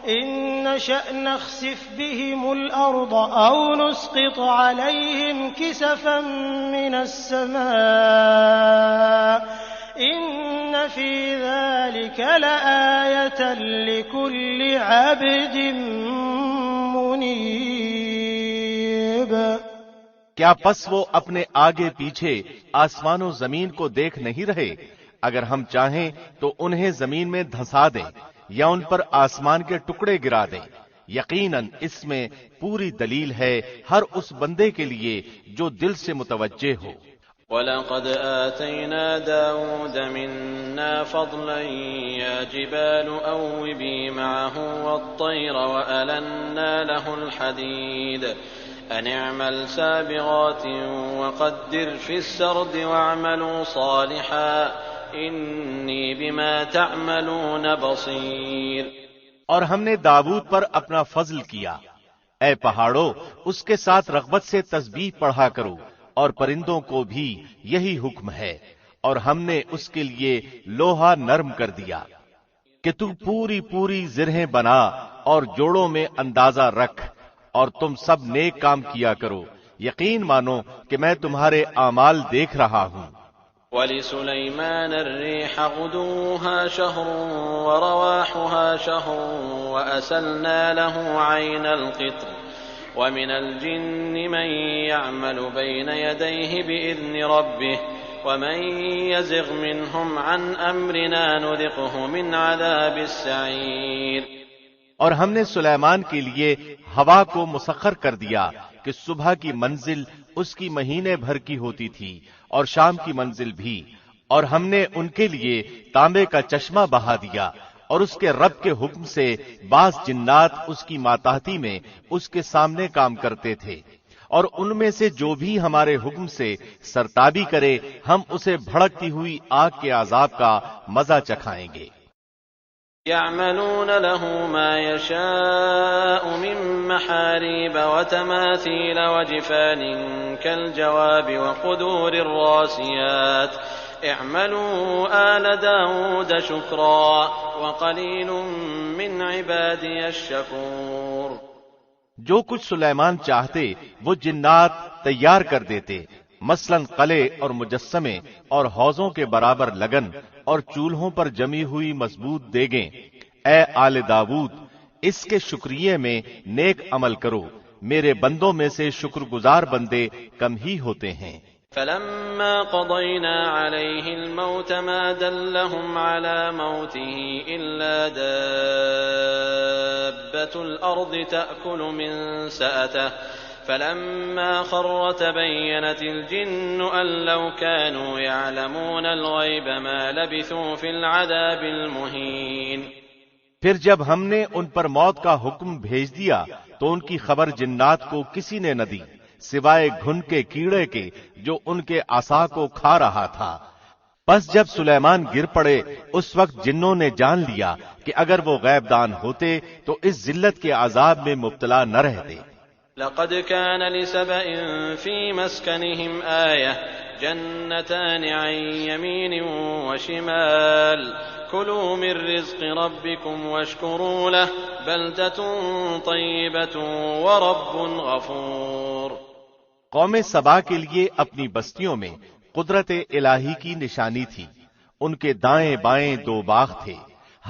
إِن نَّشَأْ نَخْسِفْ بِهِمُ الْأَرْضَ أَوْ نُسْقِطْ عَلَيْهِمْ كِسَفًا مِّنَ السَّمَاءِ إِنَّ فِي ذَلِكَ لَآيَةً لِكُلِّ عَبْدٍ مُّنِيبٍ۔ کیا پس وہ اپنے آگے پیچھے آسمان و زمین کو دیکھ نہیں رہے؟ اگر ہم چاہیں تو انہیں زمین میں دھنسا دیں یا ان پر آسمان کے ٹکڑے گرا دیں۔ یقیناً اس میں پوری دلیل ہے ہر اس بندے کے لیے جو دل سے متوجہ ہو۔ وَلَقَدْ آتَيْنَا دَاوُودَ مِنَّا فَضْلًا يَا جِبَالُ أَوِّبِي مَعَهُ وَالطَّيْرَ وَأَلَنَّا لَهُ الْحَدِيدَ أَنِ اعْمَلْ سَابِغَاتٍ وَقَدِّرْ فِي السَّرْدِ وَاعْمَلُوا صَالِحًا إِنِّي بِمَا تَعْمَلُونَ بَصِيرٌ۔ اور ہم نے داؤد پر اپنا فضل کیا، اے پہاڑوں اس کے ساتھ رغبت سے تسبیح پڑھا کرو، اور پرندوں کو بھی یہی حکم ہے، اور ہم نے اس کے لیے لوہا نرم کر دیا کہ تو پوری پوری زرہیں بنا اور جوڑوں میں اندازہ رکھ، اور تم سب نیک کام کیا کرو، یقین مانو کہ میں تمہارے اعمال دیکھ رہا ہوں۔ وَلِسُلَيْمَانَ الرِّيحَ غُدُوُّهَا شَهْرٌ وَرَوَاحُهَا شَهْرٌ وَأَسَلْنَا لَهُ عَيْنَ الْقِطْرِ وَمِنَ الْجِنِّ مَن يَعْمَلُ بَيْنَ يَدَيْهِ بِإِذْنِ رَبِّهِ وَمَن يَزِغْ مِنْهُمْ عَنْ أَمْرِنَا نُذِقْهُ مِنْ عَذَابِ السَّعِيرِ۔ اور ہم نے سلیمان کے لیے ہوا کو مسخر کر دیا کہ صبح کی منزل اس کی مہینے بھر کی ہوتی تھی اور شام کی منزل بھی، اور ہم نے ان کے لیے تانبے کا چشمہ بہا دیا، اور اس کے رب کے حکم سے بعض جنات اس کی ماتحتی میں اس کے سامنے کام کرتے تھے، اور ان میں سے جو بھی ہمارے حکم سے سرتابی کرے ہم اسے بھڑکتی ہوئی آگ کے عذاب کا مزہ چکھائیں گے۔ يَعْمَلُونَ لَهُ مَا يَشَاءُ مِن مَّحَارِيبَ وَتَمَاثِيلَ وَجِفَانٍ كَالْجَوَابِ وَقُدُورِ الرَّاسِيَاتِ اعْمَلُوا آلَ دَاوُودَ شُكْرًا وَقَلِيلٌ مِّنْ عِبَادِيَ الشَّكُورُ۔ جو کچھ سلیمان چاہتے وہ جنات تیار کر دیتے، مثلاً قلعے اور مجسمے اور حوضوں کے برابر لگن اور چولہوں پر جمی ہوئی مضبوط دیگیں۔ اے آل داود، اس کے شکریے میں نیک عمل کرو، میرے بندوں میں سے شکر گزار بندے کم ہی ہوتے ہیں۔ فَلَمَّا قَضَيْنَا عَلَيْهِ الْمَوْتَ مَا دَلَّهُمْ عَلَى مَوْتِهِ إِلَّا دَابَّةُ الْأَرْضِ تَأْكُلُ مِنْ سَأَتَهُ فَلَمَّا خَرَّ تَبَيَّنَتِ الْجِنُّ أَن لَّوْ كَانُوا يَعْلَمُونَ الْغَيْبَ مَا لَبِثُوا فِي الْعَذَابِ الْمُهِينِ۔ پھر جب ہم نے ان پر موت کا حکم بھیج دیا تو ان کی خبر جنات کو کسی نے نہ دی سوائے گھن کے کیڑے کے جو ان کے عصا کو کھا رہا تھا۔ پس جب سلیمان گر پڑے اس وقت جنوں نے جان لیا کہ اگر وہ غیب دان ہوتے تو اس ذلت کے عذاب میں مبتلا نہ رہتے۔ لقد كان لسبإ في مسكنهم آية جنتان عن يمين وشمال كلوا من رزق ربكم واشكروا له بلدة طيبة ورب غفور۔ قوم سبا کے لیے اپنی بستیوں میں قدرت الہی کی نشانی تھی، ان کے دائیں بائیں دو باغ تھے،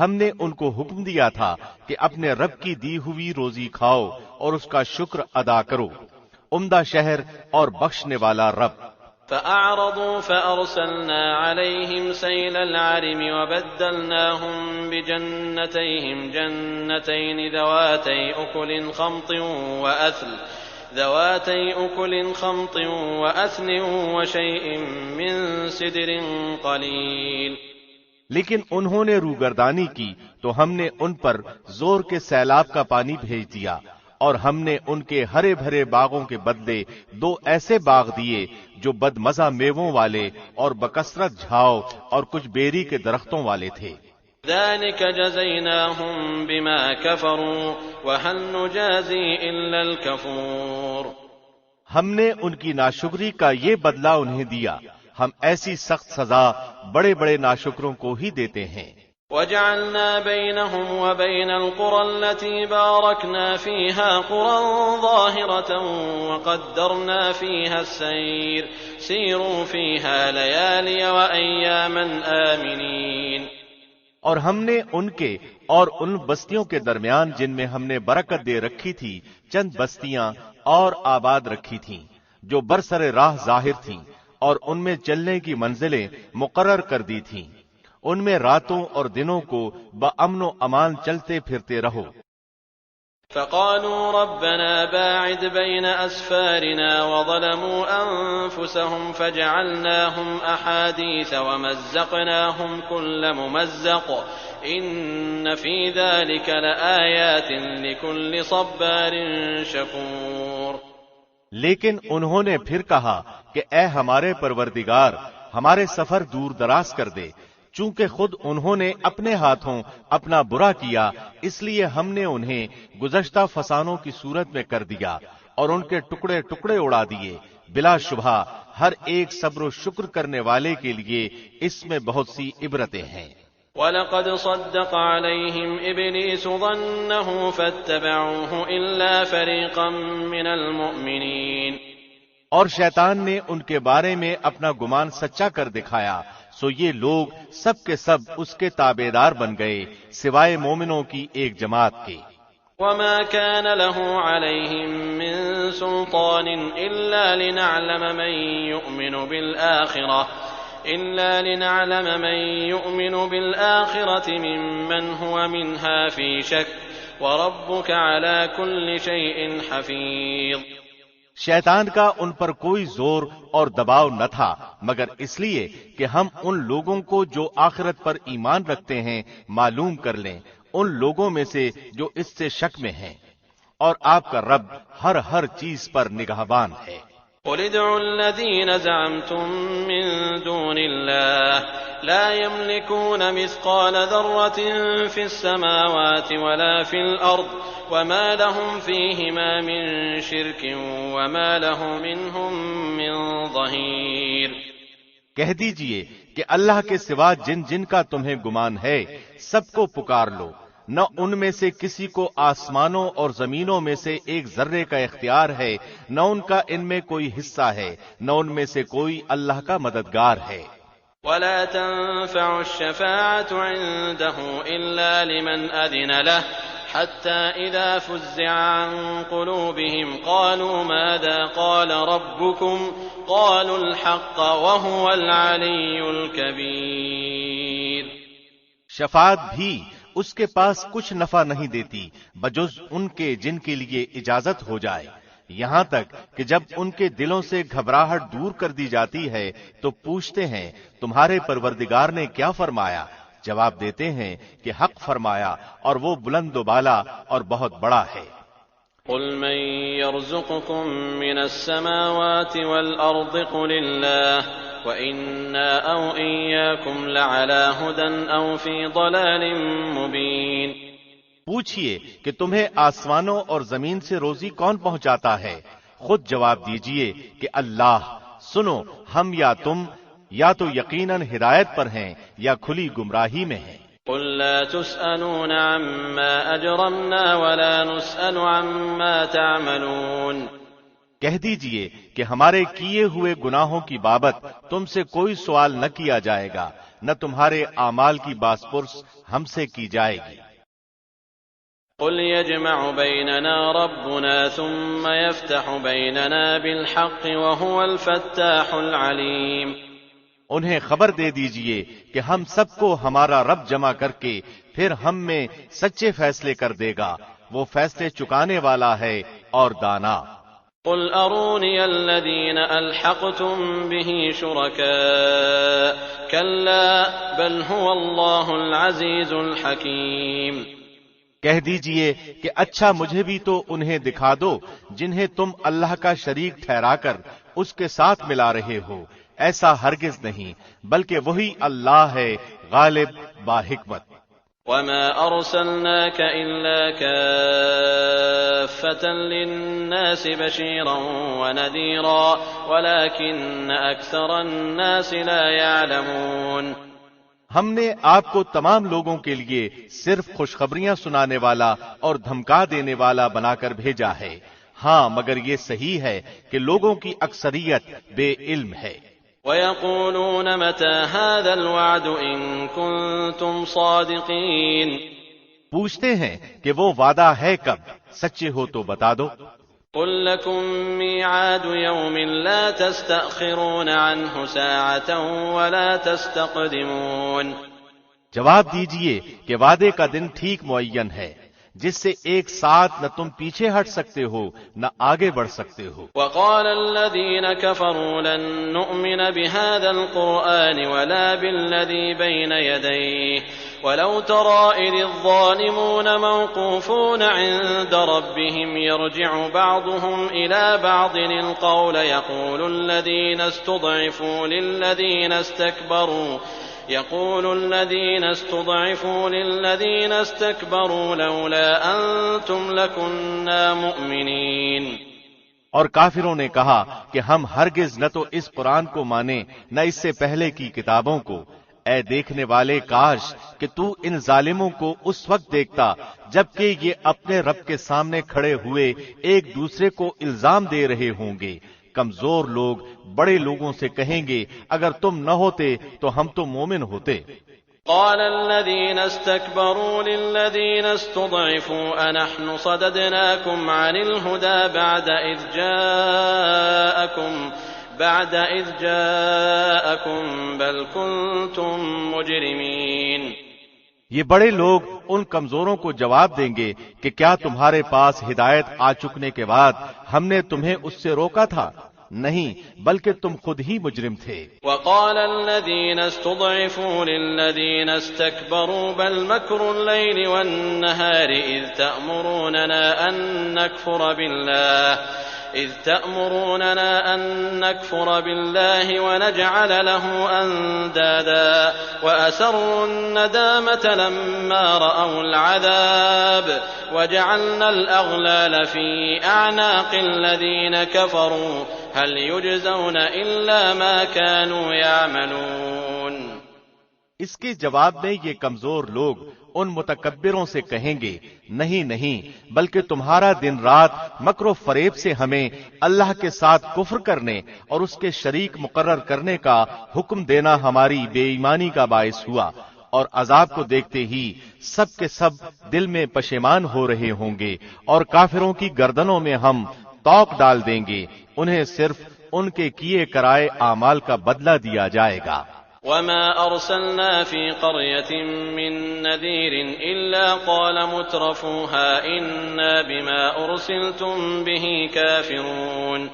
ہم نے ان کو حکم دیا تھا کہ اپنے رب کی دی ہوئی روزی کھاؤ اور اس کا شکر ادا کرو، عمدہ شہر اور بخشنے والا رب۔ فأعرضوا فأرسلنا عليهم سيل العرم وبدلناهم بجنتيهم جنتين ذواتي أكل خمط وأثل وشيء من سدر قليل۔ لیکن انہوں نے روگردانی کی تو ہم نے ان پر زور کے سیلاب کا پانی بھیج دیا، اور ہم نے ان کے ہرے بھرے باغوں کے بدلے 2 ایسے باغ دیے جو بد مزہ میووں والے اور بکثرت جھاؤ اور کچھ بیری کے درختوں والے تھے۔ ذلك جزيناهم بما كفروا وهل نجازي إلا الكفور۔ ہم نے ان کی ناشکری کا یہ بدلہ انہیں دیا، ہم ایسی سخت سزا بڑے بڑے ناشکروں کو ہی دیتے ہیں۔ وجعلنا بينهم وبين القرى التي باركنا فيها قرى ظاهرة وقدرنا فيها السير سيروا فيها ليالي وأياما آمنين۔ اور ہم نے ان کے اور ان بستیوں کے درمیان جن میں ہم نے برکت دے رکھی تھی چند بستیاں اور آباد رکھی تھیں جو برسر راہ ظاہر تھیں، اور ان میں چلنے کی منزلیں مقرر کر دی تھیں، ان میں راتوں اور دنوں کو بامن و امان چلتے پھرتے رہو۔ فقالوا ربنا باعد بين أسفارنا وظلموا أنفسهم فجعلناهم أحاديث ومزقناهم كل ممزق إن في ذلك لآيات لكل صبار شكور۔ لیکن انہوں نے پھر کہا کہ اے ہمارے پروردگار ہمارے سفر دور دراز کر دے، چونکہ خود انہوں نے اپنے ہاتھوں اپنا برا کیا، اس لیے ہم نے انہیں گزشتہ فسانوں کی صورت میں کر دیا اور ان کے ٹکڑے ٹکڑے اڑا دیے۔ بلا شبہ ہر ایک صبر و شکر کرنے والے کے لیے اس میں بہت سی عبرتیں ہیں۔ وَلَقَدْ صَدَّقَ عَلَيْهِمْ إِبْلِيسُ ظَنَّهُ فَاتَّبَعُوهُ إِلَّا فَرِيقًا مِّنَ الْمُؤْمِنِينَ۔ اور شیطان نے ان کے بارے میں اپنا گمان سچا کر دکھایا، سو یہ لوگ سب کے سب اس کے تابعدار بن گئے سوائے مومنوں کی ایک جماعت کے۔ وَمَا كَانَ لَهُ عَلَيْهِم مِّن سُلْطَانٍ إِلَّا لِنَعْلَمَ مَن يُؤْمِنُ بِالْآخِرَةِ مِمَّنْ هُوَ مِنْهَا فِي شَكٍّ وَرَبُّكَ عَلَى كُلِّ شَيْءٍ حَفِيظٌ۔ شیطان کا ان پر کوئی زور اور دباؤ نہ تھا مگر اس لیے کہ ہم ان لوگوں کو جو آخرت پر ایمان رکھتے ہیں معلوم کر لیں، ان لوگوں میں سے جو اس سے شک میں ہیں، اور آپ کا رب ہر چیز پر نگہبان ہے۔ قُلِ ادْعُوا الَّذِينَ زَعَمْتُم مِّن دُونِ اللَّهِ لَا يَمْلِكُونَ مِثْقَالَ ذَرَّةٍ فِي السَّمَاوَاتِ وَلَا فِي الْأَرْضِ وَمَا لَهُمْ فِيهِمَا مِن شِرْكٍ وَمَا لَهُ مِنْهُم مِّن ظَهِيرٍ۔ کہہ دیجئے کہ اللہ کے سوا جن جن کا تمہیں گمان ہے سب کو پکار لو، نہ ان میں سے کسی کو آسمانوں اور زمینوں میں سے ایک ذرے کا اختیار ہے، نہ ان کا ان میں کوئی حصہ ہے، نہ ان میں سے کوئی اللہ کا مددگار ہے۔ وَلَا تَنفَعُ الشَّفَاعَةُ عِندَهُ إِلَّا لِمَنْ أَذِنَ لَهُ حَتَّى إِذَا فُزِّعَ عَن قُلُوبِهِمْ قَالُوا مَاذَا قَالَ رَبُّكُمْ قَالُوا الْحَقَّ وَهُوَ الْعَلِيُّ الْكَبِيرُ۔ شفاعت بھی اس کے پاس کچھ نفع نہیں دیتی بجز ان کے جن کے لیے اجازت ہو جائے، یہاں تک کہ جب ان کے دلوں سے گھبراہٹ دور کر دی جاتی ہے تو پوچھتے ہیں تمہارے پروردگار نے کیا فرمایا؟ جواب دیتے ہیں کہ حق فرمایا اور وہ بلند و بالا اور بہت بڑا ہے۔ قُلْ مَن يَرْزُقُكُم مِّنَ السَّمَاوَاتِ وَالْأَرْضِ قُلِ اللَّهُ وَإِنَّا أَوْ إِيَّاكُمْ لَعَلَىٰ هُدًى أَوْ فِي ضَلَالٍ مُّبِينٍ۔ پوچھئے کہ تمہیں آسمانوں اور زمین سے روزی کون پہنچاتا ہے؟ خود جواب دیجئے کہ اللہ۔ سنو، ہم یا تم یا تو یقیناً ہدایت پر ہیں یا کھلی گمراہی میں ہیں۔ قُل لَّا تُسْأَلُونَ عَمَّا أَجْرَمْنَا وَلَا نُسْأَلُ عَمَّا تَعْمَلُونَ۔ کہہ دیجئے کہ ہمارے کیے ہوئے گناہوں کی بابت تم سے کوئی سوال نہ کیا جائے گا، نہ تمہارے اعمال کی باز پرس ہم سے کی جائے گی۔ قُلْ يَجْمَعُ بَيْنَنَا رَبُّنَا ثُمَّ يَفْتَحُ بَيْنَنَا بِالْحَقِّ وَهُوَ الْفَتَّاحُ الْعَلِيمُ۔ انہیں خبر دے دیجئے کہ ہم سب کو ہمارا رب جمع کر کے پھر ہم میں سچے فیصلے کر دے گا، وہ فیصلے چکانے والا ہے اور دانا۔ قُلْ أَرُونِيَ الَّذِينَ أَلْحَقْتُم بِهِ شُرَكَاءَ كَلَّا بَلْ هُوَ اللَّهُ الْعَزِيزُ الْحَكِيمُ۔ کہہ دیجئے کہ اچھا مجھے بھی تو انہیں دکھا دو جنہیں تم اللہ کا شریک ٹھہرا کر اس کے ساتھ ملا رہے ہو، ایسا ہرگز نہیں، بلکہ وہی اللہ ہے غالب باحکمت۔ وما أرسلناك إلا كافة للناس بشيرا ونذيرا ولكن أكثر الناس لا يعلمون۔ ہم نے آپ کو تمام لوگوں کے لیے صرف خوشخبریاں سنانے والا اور دھمکا دینے والا بنا کر بھیجا ہے، ہاں مگر یہ صحیح ہے کہ لوگوں کی اکثریت بے علم ہے۔ وَيَقُولُونَ مَتَى هَذَا الْوَعْدُ إِن كُنتُمْ صَادِقِينَ۔ پوچھتے ہیں کہ وہ وعدہ ہے کب، سچے ہو تو بتا دو۔ قُل لَّكُم مِّيعَادُ يَوْمٍ لَّا تَسْتَأْخِرُونَ عَنْهُ سَاعَةً وَلَا تَسْتَقْدِمُونَ۔ جواب دیجئے کہ وعدے کا دن ٹھیک معین ہے، جس سے ایک ساتھ نہ تم پیچھے ہٹ سکتے ہو نہ آگے بڑھ سکتے ہو۔ وقال الذين كفروا لن نؤمن بهذا القرآن ولا بالذي بين يديه ولو ترى إذ الظالمون موقوفون عند ربهم يرجع بعضهم إلى بعض القول يقول الذين استضعفوا للذين استكبروا لولا أنتم لكنا مؤمنين۔ اور کافروں نے کہا کہ ہم ہرگز نہ تو اس قرآن کو مانیں نہ اس سے پہلے کی کتابوں کو۔ اے دیکھنے والے، کاش کہ تو ان ظالموں کو اس وقت دیکھتا جبکہ یہ اپنے رب کے سامنے کھڑے ہوئے ایک دوسرے کو الزام دے رہے ہوں گے۔ کمزور لوگ بڑے لوگوں سے کہیں گے اگر تم نہ ہوتے تو ہم تو مومن ہوتے۔ قال الذين استكبروا للذين استضعفوا أنحن صددناكم عن الهدى بعد إذ جاءكم بل كنتم مجرمين۔ یہ بڑے لوگ ان کمزوروں کو جواب دیں گے کہ کیا تمہارے پاس ہدایت آ چکنے کے بعد ہم نے تمہیں اس سے روکا تھا؟ نہیں، بلکہ تم خود ہی مجرم تھے۔ وقال الذين استضعفوا للذين استكبروا بل مكر الليل والنهار إذ تأمروننا أن نكفر بالله ونجعل له أندادا وأسروا الندامة لما رأوا العذاب وجعلنا الأغلال في أعناق الذين كفروا هل يجزون إلا ما كانوا يعملون۔ اس کے جواب میں یہ کمزور لوگ ان متکبروں سے کہیں گے، نہیں نہیں، بلکہ تمہارا دن رات مکر و فریب سے ہمیں اللہ کے ساتھ کفر کرنے اور اس کے شریک مقرر کرنے کا حکم دینا ہماری بے ایمانی کا باعث ہوا، اور عذاب کو دیکھتے ہی سب کے سب دل میں پشیمان ہو رہے ہوں گے، اور کافروں کی گردنوں میں ہم توق ڈال دیں گے، انہیں صرف ان کے کیے کرائے اعمال کا بدلہ دیا جائے گا۔ وما أرسلنا في قرية من نذير إلا قال مترفوها إنا بما أرسلتم به كافرون۔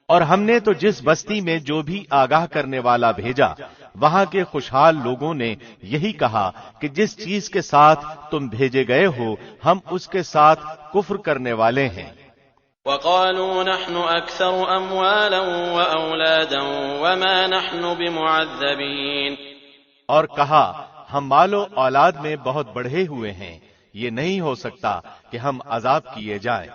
اور ہم نے تو جس بستی میں جو بھی آگاہ کرنے والا بھیجا، وہاں کے خوشحال لوگوں نے یہی کہا کہ جس چیز کے ساتھ تم بھیجے گئے ہو ہم اس کے ساتھ کفر کرنے والے ہیں۔ وقالوا نحن أكثر أموالا وأولادا وما نحن بمعذبين۔ اور کہا ہم مال و اولاد میں بہت بڑھے ہوئے ہیں، یہ نہیں ہو سکتا کہ ہم عذاب کیے جائیں۔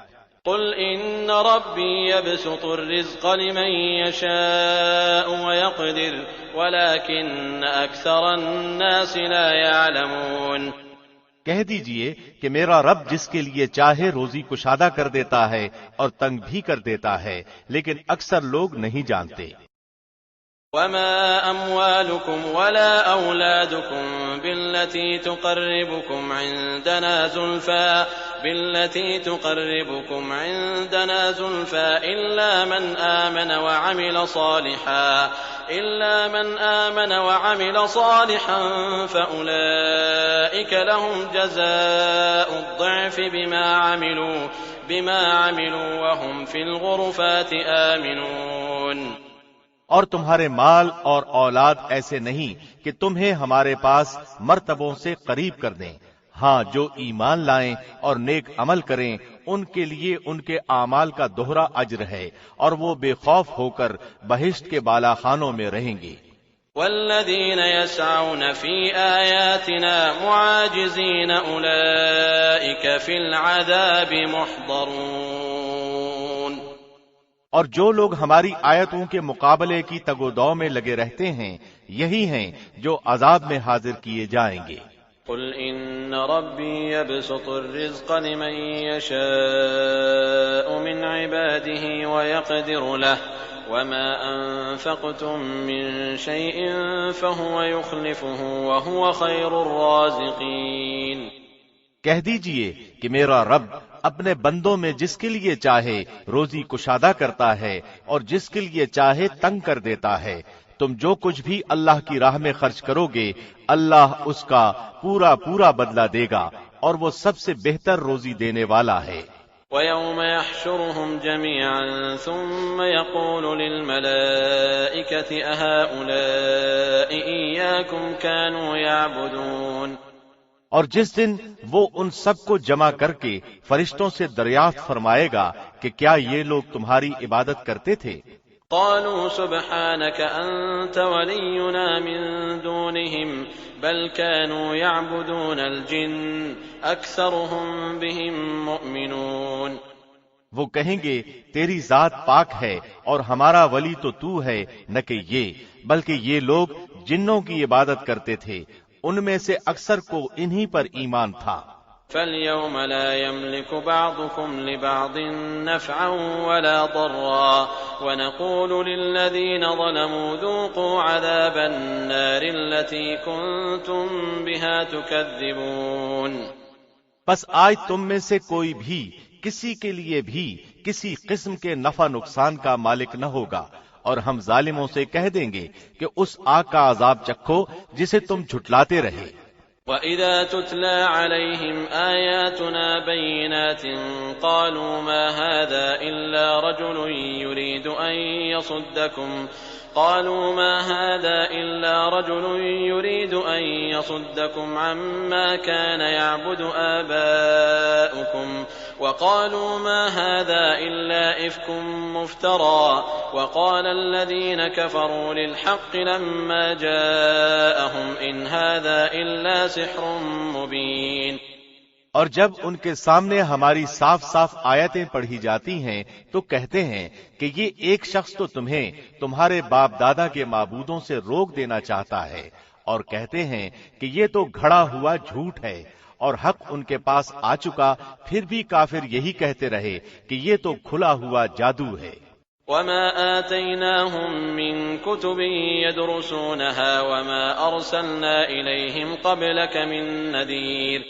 قل إن ربي يبسط الرزق لمن يشاء ويقدر ولكن أكثر الناس لا يعلمون۔ کہہ دیجئے کہ میرا رب جس کے لیے چاہے روزی کشادہ کر دیتا ہے اور تنگ بھی کر دیتا ہے، لیکن اکثر لوگ نہیں جانتے۔ وما أموالكم ولا أولادكم بالتي تقربكم عندنا زلفى إلا من آمن وعمل صالحا فأولئك لهم جزاء الضعف بما عملوا وهم في الغرفات آمنون۔ اور تمہارے مال اور اولاد ایسے نہیں کہ تمہیں ہمارے پاس مرتبوں سے قریب کر دیں، ہاں جو ایمان لائیں اور نیک عمل کریں ان کے لیے ان کے اعمال کا دوہرا اجر ہے اور وہ بے خوف ہو کر بہشت کے بالا خانوں میں رہیں گے۔ والذین یسعون فی آیاتنا معاجزین اولئک فی العذاب محضرون، اور جو لوگ ہماری آیتوں کے مقابلے کی تگ و دو میں لگے رہتے ہیں یہی ہیں جو عذاب میں حاضر کیے جائیں گے۔ قل ان ربی یبسط الرزق لمن یشاء من عباده ویقدر له وما انفقتم من شیء فهو یخلفه وهو خیر الرازقین۔ کہہ دیجئے کہ میرا رب اپنے بندوں میں جس کے لیے چاہے روزی کشادہ کرتا ہے اور جس کے لیے چاہے تنگ کر دیتا ہے۔ تم جو کچھ بھی اللہ کی راہ میں خرچ کرو گے اللہ اس کا پورا پورا بدلہ دے گا اور وہ سب سے بہتر روزی دینے والا ہے۔ وَيَوْمَ يَحْشُرُهُمْ جَمِيعًا ثُمَّ يَقُولُ لِلْمَلَائِكَةِ أَهَؤُلَاءِ إِيَّاكُمْ كَانُوا يَعْبُدُونَ، اور جس دن وہ ان سب کو جمع کر کے فرشتوں سے دریافت فرمائے گا کہ کیا یہ لوگ تمہاری عبادت کرتے تھے؟ قالوا سبحانك أنت ولينا من دونهم بل كانوا يعبدون الجن أكثرهم بهم مؤمنون۔ وہ کہیں گے تیری ذات پاک ہے اور ہمارا ولی تو ہے نہ کہ یہ، بلکہ یہ لوگ جنوں کی عبادت کرتے تھے، ان میں سے اکثر کو انہی پر ایمان تھا۔ فَالْيَوْمَ لَا يَمْلِكُ بَعْضُكُمْ لِبَعْضٍ نَفْعًا وَلَا ضَرًّا وَنَقُولُ لِلَّذِينَ ظَلَمُوا ذُوقُوا عَذَابَ النَّارِ الَّتِي كُنتُمْ بِهَا تُكَذِّبُونَ۔ پس آج تم میں سے کوئی بھی کسی کے لیے بھی کسی قسم کے نفع نقصان کا مالک نہ ہوگا، اور ہم ظالموں سے کہہ دیں گے کہ اس آگ کا عذاب چکھو جسے تم جھٹلاتے رہے۔ وَإِذَا تُتْلَى عَلَيْهِمْ آيَاتُنَا بَيِّنَاتٍ قَالُوا مَا هَذَا إِلَّا رَجُلٌ يُرِيدُ أَن يَصُدَّكُمْ عَمَّا كَانَ يَعْبُدُ آبَاؤُكُمْ وَقَالُوا مَا هَذَا إِلَّا إِفْكٌ مُفْتَرًى وَقَالَ الَّذِينَ كَفَرُوا لِلْحَقِّ لَمَّا جَاءَهُمْ إِنْ هَذَا إِلَّا سِحْرٌ مُبِينٌ۔ اور جب ان کے سامنے ہماری صاف صاف آیتیں پڑھی جاتی ہیں تو کہتے ہیں کہ یہ ایک شخص تو تمہیں تمہارے باپ دادا کے معبودوں سے روک دینا چاہتا ہے، اور کہتے ہیں کہ یہ تو گھڑا ہوا جھوٹ ہے، اور حق ان کے پاس آ چکا، پھر بھی کافر یہی کہتے رہے کہ یہ تو کھلا ہوا جادو ہے۔ وَمَا آتَيْنَاهُم مِّن كُتُبٍ يَدْرُسُونَهَا وَمَا أَرْسَلْنَا إِلَيْهِمْ قَبْلَكَ مِن نَّذِيرٍ،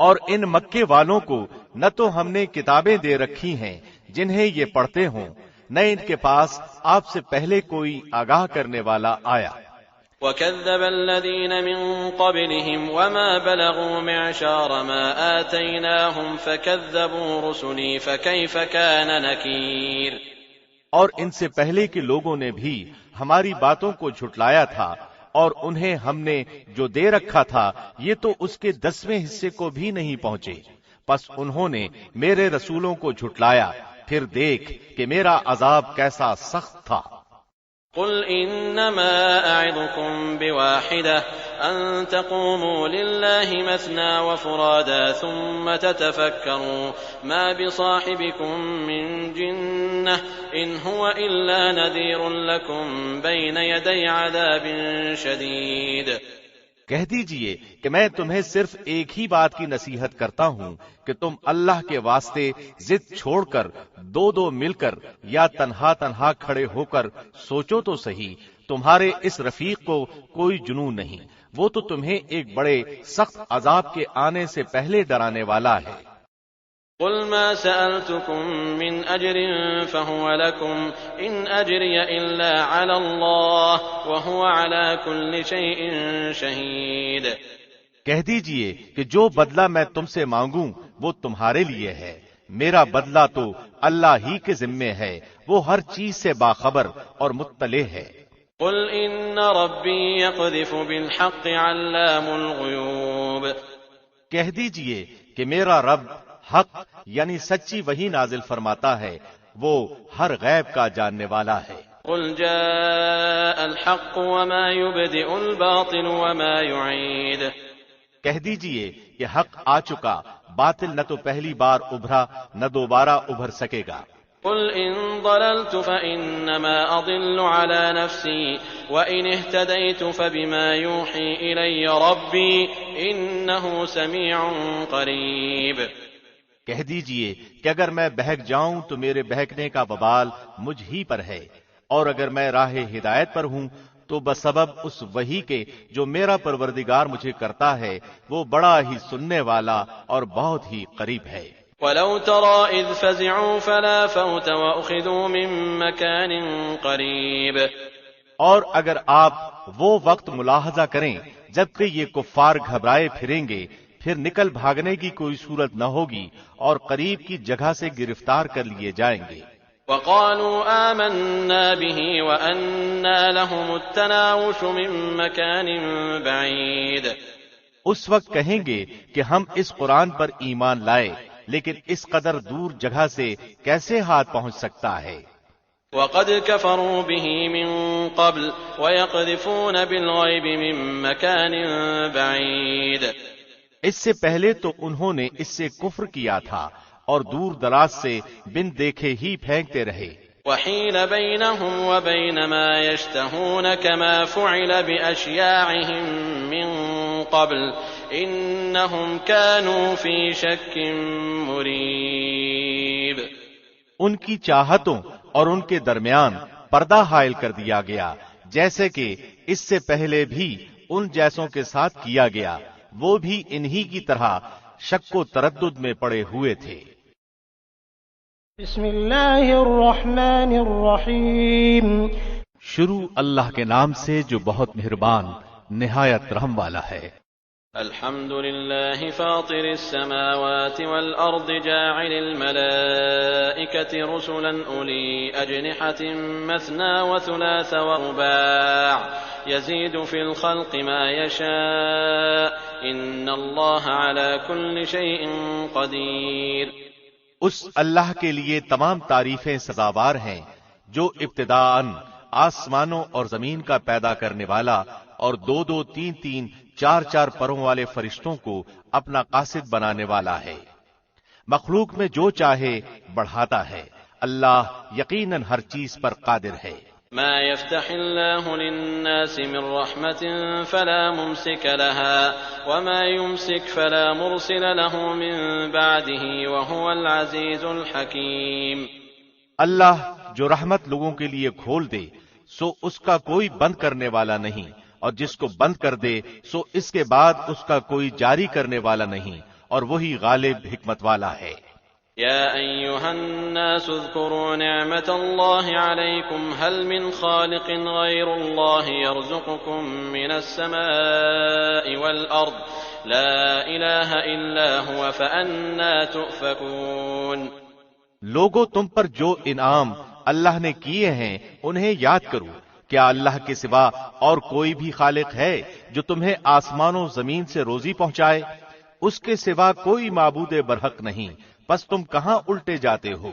اور ان مکے والوں کو نہ تو ہم نے کتابیں دے رکھی ہیں جنہیں یہ پڑھتے ہوں، نہ ان کے پاس آپ سے پہلے کوئی آگاہ کرنے والا آیا۔ وَكَذَّبَ الَّذِينَ مِن قَبْلِهِمْ وَمَا بَلَغُوا مِعْشَارَ مَا آتَيْنَاهُمْ فَكَذَّبُوا رُسُلِي فَكَيْفَ كَانَ نَكِيرِ۔ اور ان سے پہلے کے لوگوں نے بھی ہماری باتوں کو جھٹلایا تھا، اور انہیں ہم نے جو دے رکھا تھا یہ تو اس کے 10ویں حصے کو بھی نہیں پہنچے، پس انہوں نے میرے رسولوں کو جھٹلایا، پھر دیکھ کہ میرا عذاب کیسا سخت تھا۔ قل انما اعظكم بواحدة ان تقوموا لله مثنى وفرادا ثم تتفكروا ما بصاحبكم من جنة ان هو الا نذير لكم بين يدي عذاب شديد۔ کہہ دیجئے کہ میں تمہیں صرف ایک ہی بات کی نصیحت کرتا ہوں کہ تم اللہ کے واسطے ضد چھوڑ کر دو دو مل کر یا تنہا تنہا کھڑے ہو کر سوچو تو صحیح، تمہارے اس رفیق کو کوئی جنون نہیں، وہ تو تمہیں ایک بڑے سخت عذاب کے آنے سے پہلے ڈرانے والا ہے۔ قل ما سألتكم من أجر فهو لكم إن أجري إلا على الله وهو على كل شيء شهيد۔ کہہ دیجئے کہ جو بدلہ میں تم سے مانگوں وہ تمہارے لیے ہے، میرا بدلہ تو اللہ ہی کے ذمے ہے، وہ ہر چیز سے باخبر اور مطلع ہے۔ قل إن ربي يقذف بالحق علام الغيوب۔ کہہ دیجئے کہ میرا رب حق یعنی سچی وحی نازل فرماتا ہے، وہ ہر غیب کا جاننے والا ہے۔ قل جاء الحق وما يبدئ الباطل وما يعيد، کہہ دیجئے کہ حق آ چکا، باطل نہ تو پہلی بار ابھرا نہ دوبارہ ابھر سکے گا۔ قل إن ضللت فإنما أضل على نفسي وإن اهتديت فبما يوحي إلي ربي إنه سميع قريب، کہہ دیجئے کہ اگر میں بہک جاؤں تو میرے بہکنے کا وبال مجھ ہی پر ہے، اور اگر میں راہ ہدایت پر ہوں تو بسبب اس وحی کے جو میرا پروردگار مجھے کرتا ہے وہ بڑا ہی سننے والا اور بہت ہی قریب ہے۔ ولو ترى إذ فزعوا فلا فوت وأخذوا من مكان قريب، اور اگر آپ وہ وقت ملاحظہ کریں جبکہ یہ کفار گھبرائے پھریں گے، پھر نکل بھاگنے کی کوئی صورت نہ ہوگی اور قریب کی جگہ سے گرفتار کر لیے جائیں گے۔ وقالوا آمنا به وأنى لهم التناوش من مكان بعيد، اس وقت کہیں گے کہ ہم اس قرآن پر ایمان لائے، لیکن اس قدر دور جگہ سے کیسے ہاتھ پہنچ سکتا ہے؟ وقد كفروا به من قبل ويقذفون بالغيب من مكان بعيد، اس سے پہلے تو انہوں نے اس سے کفر کیا تھا اور دور دراز سے بن دیکھے ہی پھینکتے رہے۔ وحيل بينهم وبين ما يشتهون كما فعل بأشياعهم من قبل إنهم كانوا في شك مريب، ان کی چاہتوں اور ان کے درمیان پردہ حائل کر دیا گیا، جیسے کہ اس سے پہلے بھی ان جیسوں کے ساتھ کیا گیا، وہ بھی انہی کی طرح شک و تردد میں پڑے ہوئے تھے۔ بسم اللہ الرحمن الرحیم، شروع اللہ کے نام سے جو بہت مہربان نہایت رحم والا ہے۔ الحمد لله فاطر السماوات والأرض جاعل الملائكة رسلا أولي أجنحة مثنى وثلاث ورباع يزيد في الخلق ما يشاء إن الله على كل شيء قدير۔ اس اللہ کے لیے تمام تعریفیں سزاوار ہیں جو ابتداءً آسمانوں اور زمین کا پیدا کرنے والا اور دو دو تین تین چار چار پروں والے فرشتوں کو اپنا قاصد بنانے والا ہے۔ مخلوق میں جو چاہے بڑھاتا ہے، اللہ یقیناً ہر چیز پر قادر ہے۔ ما يفتح الله للناس من رحمة فلا ممسك لها وما يمسك فلا مرسل له من بعده وهو العزيز الحكيم، اللہ جو رحمت لوگوں کے لیے کھول دے سو اس کا کوئی بند کرنے والا نہیں، اور جس کو بند کر دے سو اس کے بعد اس کا کوئی جاری کرنے والا نہیں، اور وہی غالب حکمت والا ہے۔ يا أيها الناس اذكروا نعمة الله عليكم هل من خالق غير الله يرزقكم من السماء والأرض لا إله إلا هو فأنى تؤفكون۔ لوگوں تم پر جو انعام اللہ نے کیے ہیں انہیں یاد کرو، کیا اللہ کے سوا اور کوئی بھی خالق ہے جو تمہیں آسمانوں زمین سے روزی پہنچائے؟ اس کے سوا کوئی معبود برحق نہیں، پس تم کہاں الٹے جاتے ہو؟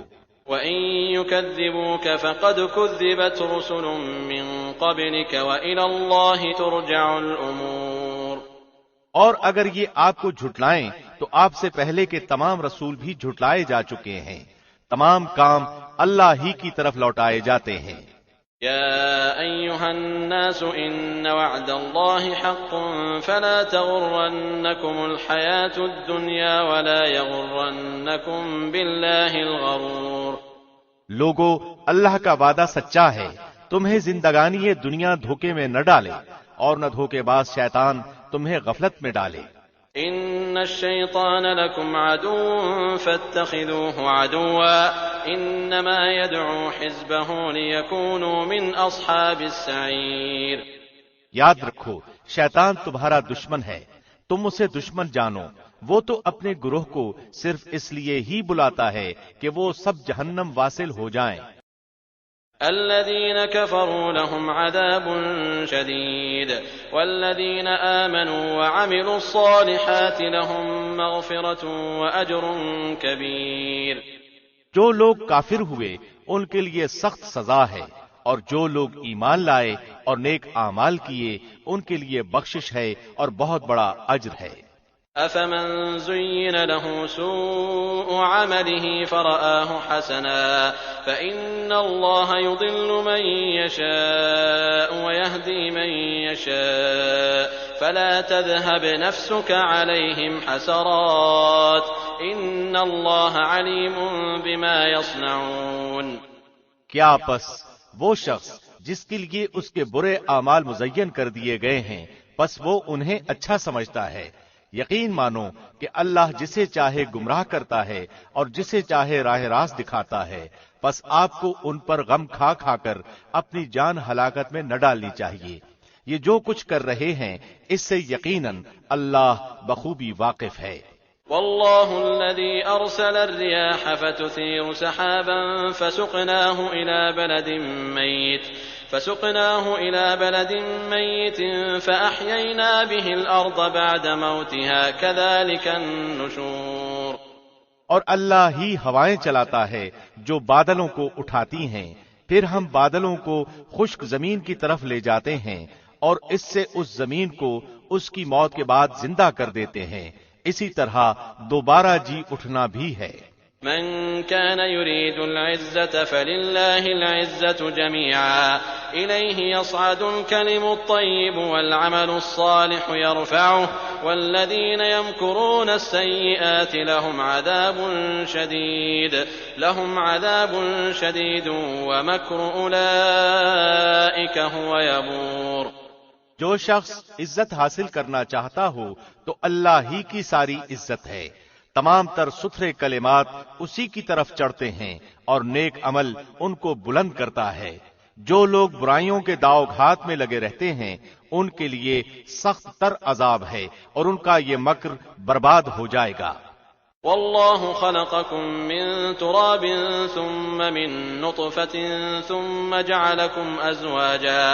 وَإِن يُكَذِّبُوكَ فَقَدْ كُذِّبَتْ رُسُلٌ مِّن قَبْلِكَ وَإِلَى اللَّهِ تُرْجَعُ الْأُمُورُ، اور اگر یہ آپ کو جھٹلائیں تو آپ سے پہلے کے تمام رسول بھی جھٹلائے جا چکے ہیں، تمام کام اللہ ہی کی طرف لوٹائے جاتے ہیں۔ يا أيها الناس إن وعد الله حق فلا تغرنكم الحياة الدنيا ولا يغرنكم بالله الغرور۔ لوگو، اللہ کا وعدہ سچا ہے، تمہیں زندگانی دنیا دھوکے میں نہ ڈالے اور نہ دھوکے باز شیطان تمہیں غفلت میں ڈالے۔ إن الشيطان لكم عدو فاتخذوه عدوا إنما يدعو حزبه ليكونوا من أصحاب السعير۔ یاد رکھو، شیطان تمہارا دشمن ہے، تم اسے دشمن جانو، وہ تو اپنے گروہ کو صرف اس لیے ہی بلاتا ہے کہ وہ سب جہنم واصل ہو جائیں۔ الذين كفروا لهم عذاب شديد والذين آمنوا وعملوا الصالحات لهم مغفرة وأجر كبير۔ جو لوگ کافر ہوئے ان کے لیے سخت سزا ہے، اور جو لوگ ایمان لائے اور نیک اعمال کیے ان کے لیے بخشش ہے اور بہت بڑا اجر ہے۔ أفمن زين له سوء عمله فرآه حسنا فإن الله يضل من يشاء ويهدي من يشاء فلا تذهب نفسك عليهم حسرات إن الله عليم بما يصنعون۔ کیا پس وہ شخص جس کے لیے اس کے برے اعمال مزین کر دیے گئے ہیں پس وہ انہیں اچھا سمجھتا ہے؟ یقین مانو کہ اللہ جسے چاہے گمراہ کرتا ہے اور جسے چاہے راہ راست دکھاتا ہے، پس آپ کو ان پر غم کھا کھا کر اپنی جان ہلاکت میں نہ ڈالنی چاہیے۔ یہ جو کچھ کر رہے ہیں اس سے یقیناً اللہ بخوبی واقف ہے۔ والله الذي أرسل الرياح فتثير سحابا فسقناه إلى بلد ميت فأحيينا به الأرض بعد موتها كذلك النشور۔ اور اللہ ہی ہوائیں چلاتا ہے جو بادلوں کو اٹھاتی ہیں، پھر ہم بادلوں کو خشک زمین کی طرف لے جاتے ہیں اور اس سے اس زمین کو اس کی موت کے بعد زندہ کر دیتے ہیں، اسی طرح دوبارہ جی اٹھنا بھی ہے۔ من كان يريد العزة فلله العزة جميعا إليه يصعد الكلم الطيب والعمل الصالح يرفعه والذين يمكرون السيئات لهم عذاب شديد ومكر أولئك هو يبور۔ جو شخص عزت حاصل کرنا چاہتا ہو تو اللہ ہی کی ساری عزت ہے، تمام تر ستھرے کلمات اسی کی طرف چڑھتے ہیں اور نیک عمل ان کو بلند کرتا ہے۔ جو لوگ برائیوں کے داؤ گھات میں لگے رہتے ہیں ان کے لیے سخت تر عذاب ہے اور ان کا یہ مکر برباد ہو جائے گا۔ والله خلقكم من تراب ثم من نطفة ثم جعلكم أزواجا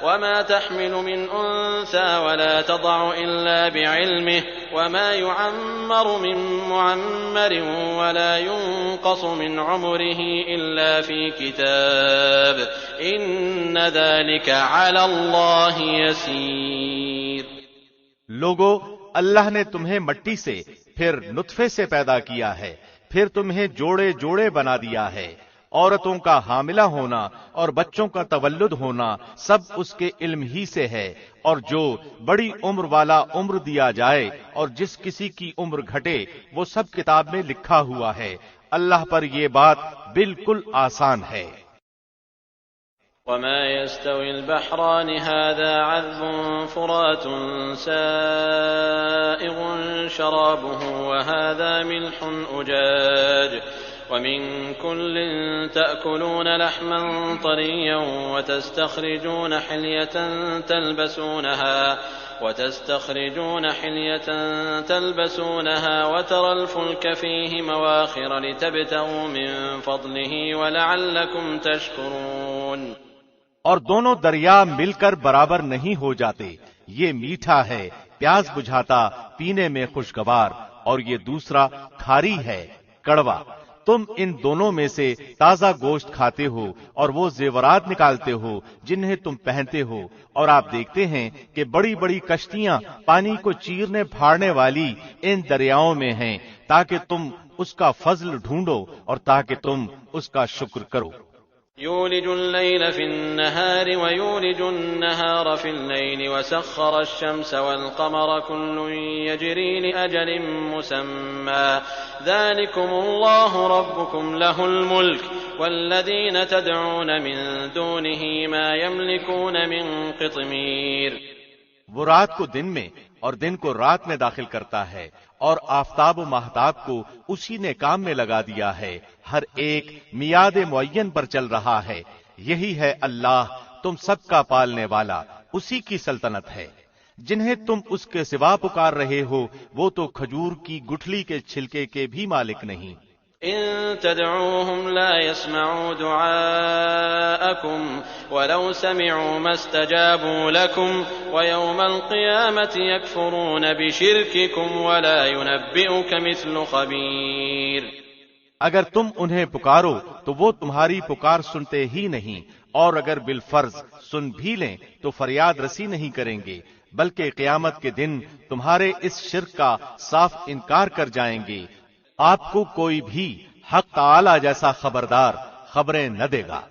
وما تحمل من أنثى ولا تضع إلا بعلمه وما يعمر من معمر ولا ينقص من عمره إلا في كتاب إن ذلك على الله يسير۔ لوگو، اللہ نے تمہیں مٹی سے پھر نطفے سے پیدا کیا ہے، پھر تمہیں جوڑے جوڑے بنا دیا ہے۔ عورتوں کا حاملہ ہونا اور بچوں کا تولد ہونا سب اس کے علم ہی سے ہے، اور جو بڑی عمر والا عمر دیا جائے اور جس کسی کی عمر گھٹے وہ سب کتاب میں لکھا ہوا ہے۔ اللہ پر یہ بات بالکل آسان ہے۔ وما يستوي البحران هذا عذب فرات سائغ شرابه وهذا ملح أجاج ومن كل تأكلون لحما طريا وتستخرجون حلية تلبسونها وترى الفلك فيه مواخر لتبتغوا من فضله ولعلكم تشكرون۔ اور دونوں دریا مل کر برابر نہیں ہو جاتے، یہ میٹھا ہے پیاس بجھاتا پینے میں خوشگوار، اور یہ دوسرا کھاری ہے کڑوا۔ تم ان دونوں میں سے تازہ گوشت کھاتے ہو اور وہ زیورات نکالتے ہو جنہیں تم پہنتے ہو، اور آپ دیکھتے ہیں کہ بڑی بڑی کشتیاں پانی کو چیرنے پھاڑنے والی ان دریاؤں میں ہیں تاکہ تم اس کا فضل ڈھونڈو اور تاکہ تم اس کا شکر کرو۔ يولج الليل في النهار ويولج النهار في الليل وسخر الشمس والقمر كل يجري لأجل مسمى ذلكم الله ربكم له الملك والذين تدعون من دونه ما يملكون من قطمير۔ وہ رات کو دن میں اور دن کو رات میں داخل کرتا ہے، اور آفتاب و ماہتاب کو اسی نے کام میں لگا دیا ہے، ہر ایک میعاد معین پر چل رہا ہے۔ یہی ہے اللہ تم سب کا پالنے والا، اسی کی سلطنت ہے۔ جنہیں تم اس کے سوا پکار رہے ہو وہ تو کھجور کی گٹھلی کے چھلکے کے بھی مالک نہیں۔ إن تدعوهم لا يسمعوا دعاءكم ولو سمعوا ما استجابوا لكم ويوم القيامة يكفرون بشرككم ولا ينبئك مثل خبير. اگر تم انہیں پکارو تو وہ تمہاری پکار سنتے ہی نہیں، اور اگر بالفرض سن بھی لیں تو فریاد رسی نہیں کریں گے، بلکہ قیامت کے دن تمہارے اس شرک کا صاف انکار کر جائیں گے. آپ کو کوئی بھی حق تعالی جیسا خبردار خبریں نہ دے گا.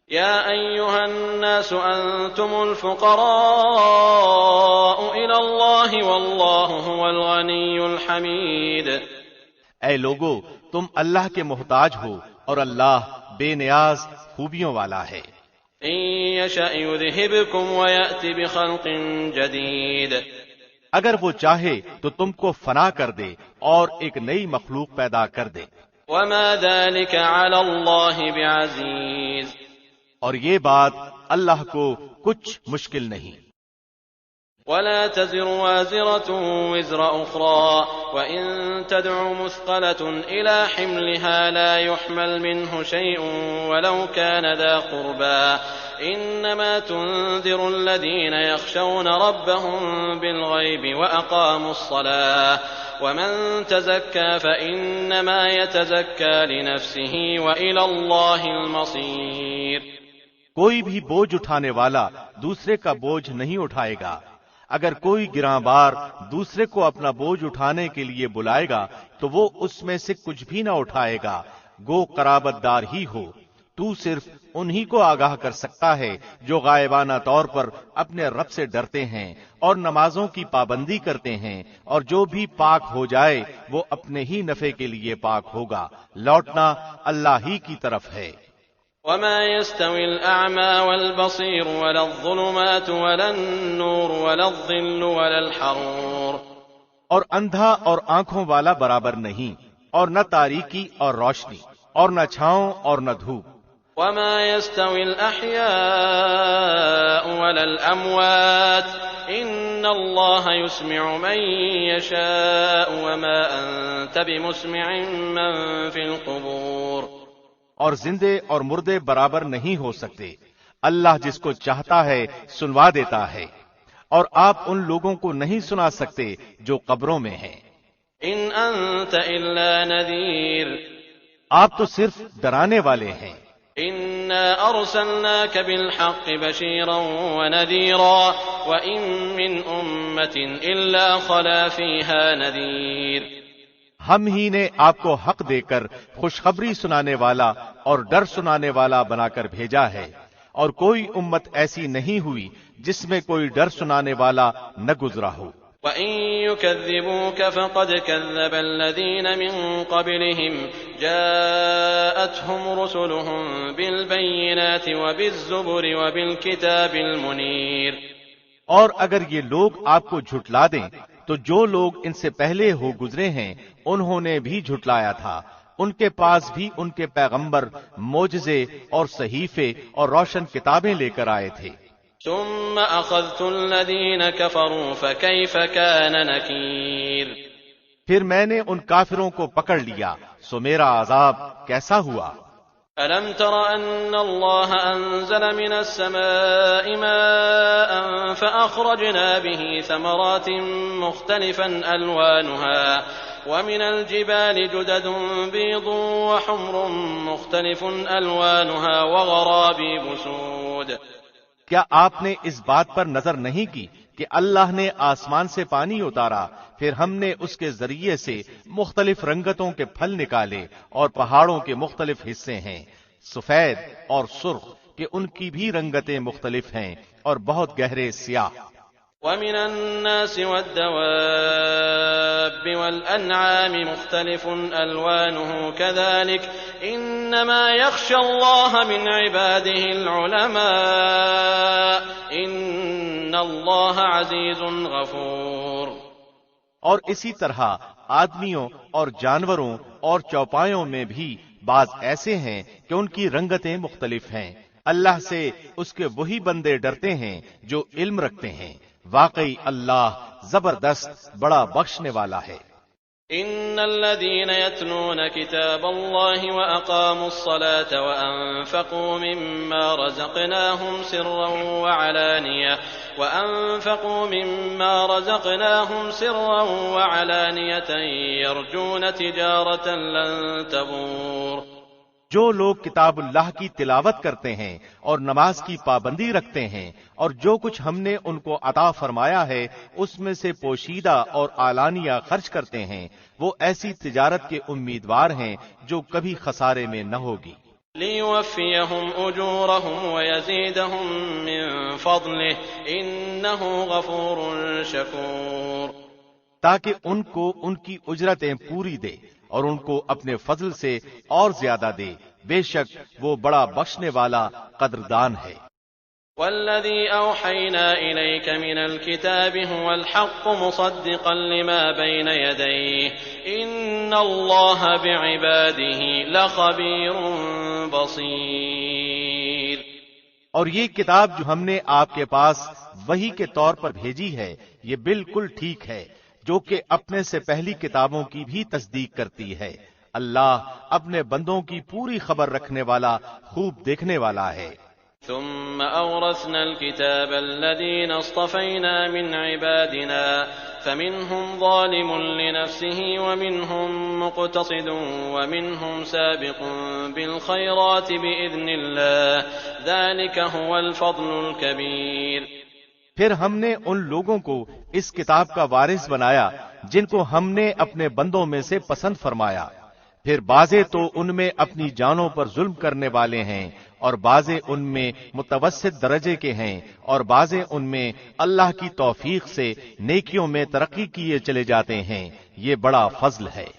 يا أيها الناس أنتم الفقراء إلى الله والله هو الغني الحميد. اے لوگو، تم اللہ کے محتاج ہو اور اللہ بے نیاز خوبیوں والا ہے. إن يشأ يذهبكم ويأتي بخلق جديد. اگر وہ چاہے تو تم کو فنا کر دے اور ایک نئی مخلوق پیدا کر دے. وما ذلك على الله بعزيز. اور یہ بات اللہ کو کچھ مشکل نہیں. ولا تزر وازرة وزر أخرى وإن تدع مثقلة إلى حملها لا يحمل منه شيء ولو كان ذا قربى إنما تنذر الذين يخشون ربهم بالغيب وأقاموا الصلاة ومن تزكى فإنما يتزكى لنفسه وإلى الله المصير. کوئی بھی بوجھ اٹھانے والا دوسرے کا بوجھ نہیں اٹھائے گا. اگر کوئی گراں بار دوسرے کو اپنا بوجھ اٹھانے کے لیے بلائے گا تو وہ اس میں سے کچھ بھی نہ اٹھائے گا، گو قرابت دار ہی ہو. تو صرف انہی کو آگاہ کر سکتا ہے جو غائبانہ طور پر اپنے رب سے ڈرتے ہیں اور نمازوں کی پابندی کرتے ہیں، اور جو بھی پاک ہو جائے وہ اپنے ہی نفع کے لیے پاک ہوگا. لوٹنا اللہ ہی کی طرف ہے. وما يستوي الأعمى والبصير ولا الظلمات ولا النور ولا الظل ولا الحرور. اور اندھا اور آنکھوں والا برابر نہیں، اور نہ تاریکی اور روشنی، اور نہ چھاؤں اور نہ دھوپ. وما يستوي الأحياء ولا الأموات إن الله يسمع من يشاء وما أنت بمسمع من في القبور. اور زندے اور مردے برابر نہیں ہو سکتے. اللہ جس کو چاہتا ہے سنوا دیتا ہے، اور آپ ان لوگوں کو نہیں سنا سکتے جو قبروں میں ہیں. ان انت الا نذیر. آپ تو صرف ڈرانے والے ہیں. انا ارسلناك بالحق بشيرا ونذيرا وان من امة الا خلا فيها نذير. ہم ہی نے آپ کو حق دے کر خوشخبری سنانے والا اور ڈر سنانے والا بنا کر بھیجا ہے، اور کوئی امت ایسی نہیں ہوئی جس میں کوئی ڈر سنانے والا نہ گزرا ہو. وَإِن يُكَذِّبُوكَ فَقَدْ كَذَّبَ الَّذِينَ مِن قَبْلِهِمْ جَاءَتْهُمْ رُسُلُهُم بِالْبَيِّنَاتِ وَبِالزُّبُرِ وَبِالْكِتَابِ الْمُنِيرِ. اور اگر یہ لوگ آپ کو جھٹلا دیں تو جو لوگ ان سے پہلے ہو گزرے ہیں انہوں نے بھی جھٹلایا تھا. ان کے پاس بھی ان کے پیغمبر معجزے اور صحیفے اور روشن کتابیں لے کر آئے تھے. ثم اخذت الذين كفروا فكيف كان نكير. پھر میں نے ان کافروں کو پکڑ لیا، سو میرا عذاب کیسا ہوا. ألم تر أن الله أنزل من السماء ماء فأخرجنا به ثمرات مختلفا ألوانها ومن الجبال جدد بيض وحمر مختلف ألوانها وغرابيب سود. کیا آپ نے اس بات پر نظر نہیں کی کہ اللہ نے آسمان سے پانی اتارا، پھر ہم نے اس کے ذریعے سے مختلف رنگتوں کے پھل نکالے، اور پہاڑوں کے مختلف حصے ہیں سفید اور سرخ کہ ان کی بھی رنگتیں مختلف ہیں اور بہت گہرے سیاہ. ومن الناس والدواب والأنعام مختلف ألوانه كذلك إنما يخشى الله من عباده العلماء إن الله عزيز غفور. اور اسی طرح آدمیوں اور جانوروں اور چوپایوں میں بھی بعض ایسے ہیں کہ ان کی رنگتیں مختلف ہیں. اللہ سے اس کے وہی بندے ڈرتے ہیں جو علم رکھتے ہیں. واقعی اللہ زبردست بڑا بخشنے والا ہے. إن الذين يتلون كتاب الله وأقاموا الصلاة وأنفقوا مما رزقناهم سرا وعلانية يرجون تجارة لن تبور. جو لوگ کتاب اللہ کی تلاوت کرتے ہیں اور نماز کی پابندی رکھتے ہیں اور جو کچھ ہم نے ان کو عطا فرمایا ہے اس میں سے پوشیدہ اور اعلانیہ خرچ کرتے ہیں، وہ ایسی تجارت کے امیدوار ہیں جو کبھی خسارے میں نہ ہوگی. لِيُوَفِّيَهُمْ أُجُورَهُمْ وَيَزِيدَهُمْ مِنْ فَضْلِهِ إِنَّهُ غَفُورٌ شَكُورٌ. تاکہ ان کو ان کی اجرتیں پوری دے اور ان کو اپنے فضل سے اور زیادہ دے، بے شک وہ بڑا بخشنے والا قدردان ہے. وَالَّذِي أَوْحَيْنَا إِلَيْكَ مِنَ الْكِتَابِ هُوَ الْحَقُّ مُصَدِّقًا لِمَا بَيْنَ يَدَيْهِ إِنَّ اللَّهَ بِعِبَادِهِ لَخَبِيرٌ بَصِيرٌ. اور یہ کتاب جو ہم نے آپ کے پاس وحی کے طور پر بھیجی ہے یہ بالکل ٹھیک ہے، جو کہ اپنے سے پہلی کتابوں کی بھی تصدیق کرتی ہے. اللہ اپنے بندوں کی پوری خبر رکھنے والا، خوب دیکھنے والا ہے. ثم أورثنا الكتاب الذين اصطفينا من عبادنا فمنهم ظالم لنفسه ومنهم مقتصد ومنهم سابق بالخيرات بإذن الله ذلك هو الفضل الكبير. پھر ہم نے ان لوگوں کو اس کتاب کا وارث بنایا جن کو ہم نے اپنے بندوں میں سے پسند فرمایا، پھر بعضے تو ان میں اپنی جانوں پر ظلم کرنے والے ہیں اور بعضے ان میں متوسط درجے کے ہیں اور بعضے ان میں اللہ کی توفیق سے نیکیوں میں ترقی کیے چلے جاتے ہیں. یہ بڑا فضل ہے.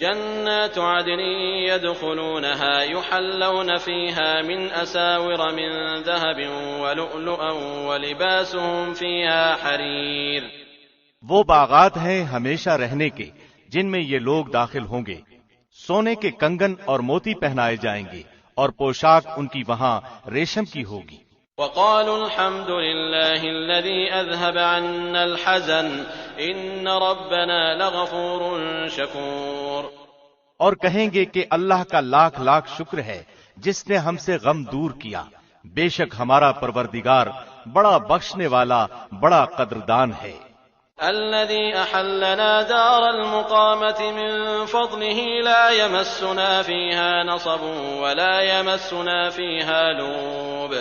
جنات عدن يدخلونها يحلون فيها من أساور من ذهب ولؤلؤا ولباسهم فيها حرير. وہ باغات ہیں ہمیشہ رہنے کے جن میں یہ لوگ داخل ہوں گے، سونے کے کنگن اور موتی پہنائے جائیں گے اور پوشاک ان کی وہاں ریشم کی ہوگی. وقالوا الحمد لله الذي أذهب عنا الحزن إن ربنا لغفور شكور. اور کہیں گے کہ اللہ کا لاکھ لاکھ شکر ہے جس نے ہم سے غم دور کیا، بے شک ہمارا پروردگار بڑا بخشنے والا، بڑا قدردان ہے. الذي أحلنا دار المقامة من فضله لا يمسنا فيها نصب ولا يمسنا فيها لوب.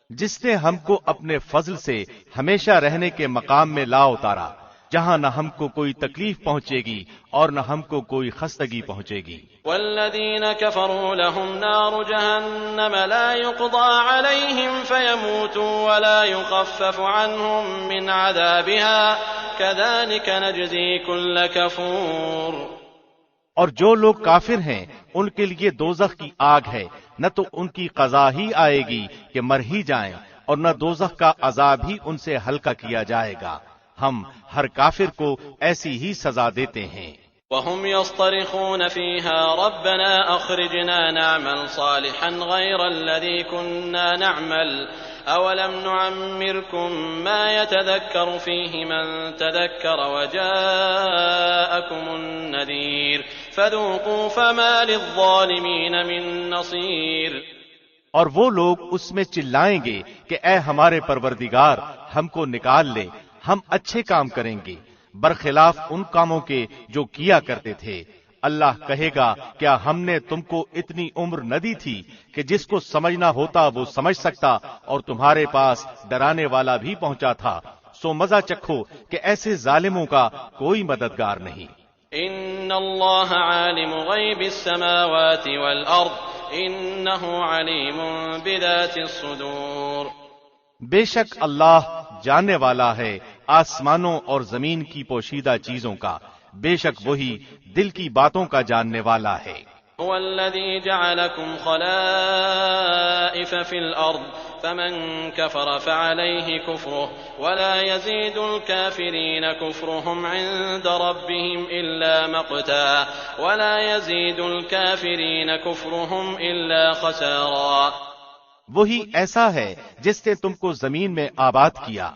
جس نے ہم کو اپنے فضل سے ہمیشہ رہنے کے مقام میں لا اتارا جہاں نہ ہم کو کوئی تکلیف پہنچے گی اور نہ ہم کو کوئی خستگی پہنچے گی. والذین كفروا لهم نار جہنم لا يقضى عليهم فيموتوا ولا يخفف عنهم من عذابها كذلك نجزي كل كفور. اور جو لوگ کافر ہیں ان کے لیے دوزخ کی آگ ہے، نہ تو ان کی قضا ہی آئے گی کہ مر ہی جائیں اور نہ دوزخ کا عذاب ہی ان سے ہلکا کیا جائے گا. ہم ہر کافر کو ایسی ہی سزا دیتے ہیں. وهم يصطرخون فيها ربنا أخرجنا نعمل صالحا غير الذي كنا نعمل أولم نعمركم ما يتذكر فيه من تذكر وجاءكم النذير فذوقوا فما للظالمين من نصير. اور وہ لوگ اس میں چلائیں گے کہ اے ہمارے پروردگار ہم کو نکال لے، ہم اچھے کام کریں گے برخلاف ان کاموں کے جو کیا کرتے تھے. اللہ کہے گا کیا ہم نے تم کو اتنی عمر نہ دی تھی کہ جس کو سمجھنا ہوتا وہ سمجھ سکتا اور تمہارے پاس ڈرانے والا بھی پہنچا تھا، سو مزہ چکھو کہ ایسے ظالموں کا کوئی مددگار نہیں. ان اللہ عالم غیب السماوات والارض انہ علیم بذات الصدور. بے شک اللہ جاننے والا ہے آسمانوں اور زمین کی پوشیدہ چیزوں کا، بے شک وہی دل کی باتوں کا جاننے والا ہے. هو الذي جعلكم خلائف في الأرض فمن كفر فعليه كفره ولا يزيد الكافرين كفرهم عند ربهم إلا مقتا ولا يزيد الكافرين كفرهم إلا خسارا. وہی ایسا ہے جس نے تم کو زمین میں آباد کیا،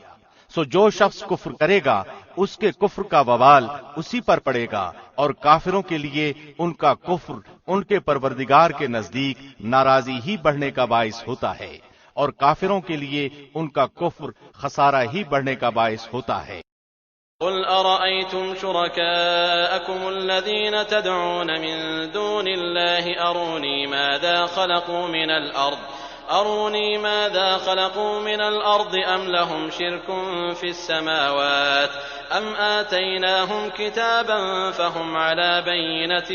سو جو شخص کفر کرے گا اس کے کفر کا وبال اسی پر پڑے گا، اور کافروں کے لیے ان کا کفر ان کے پروردگار کے نزدیک ناراضی ہی بڑھنے کا باعث ہوتا ہے، اور کافروں کے لیے ان کا کفر خسارہ ہی بڑھنے کا باعث ہوتا ہے۔ قل أرأيتم شركاءكم الذين تدعون من دون الله أروني ماذا خلقوا من الأرض أم لهم شرك في السماوات أم آتيناهم كتابا فهم على بينة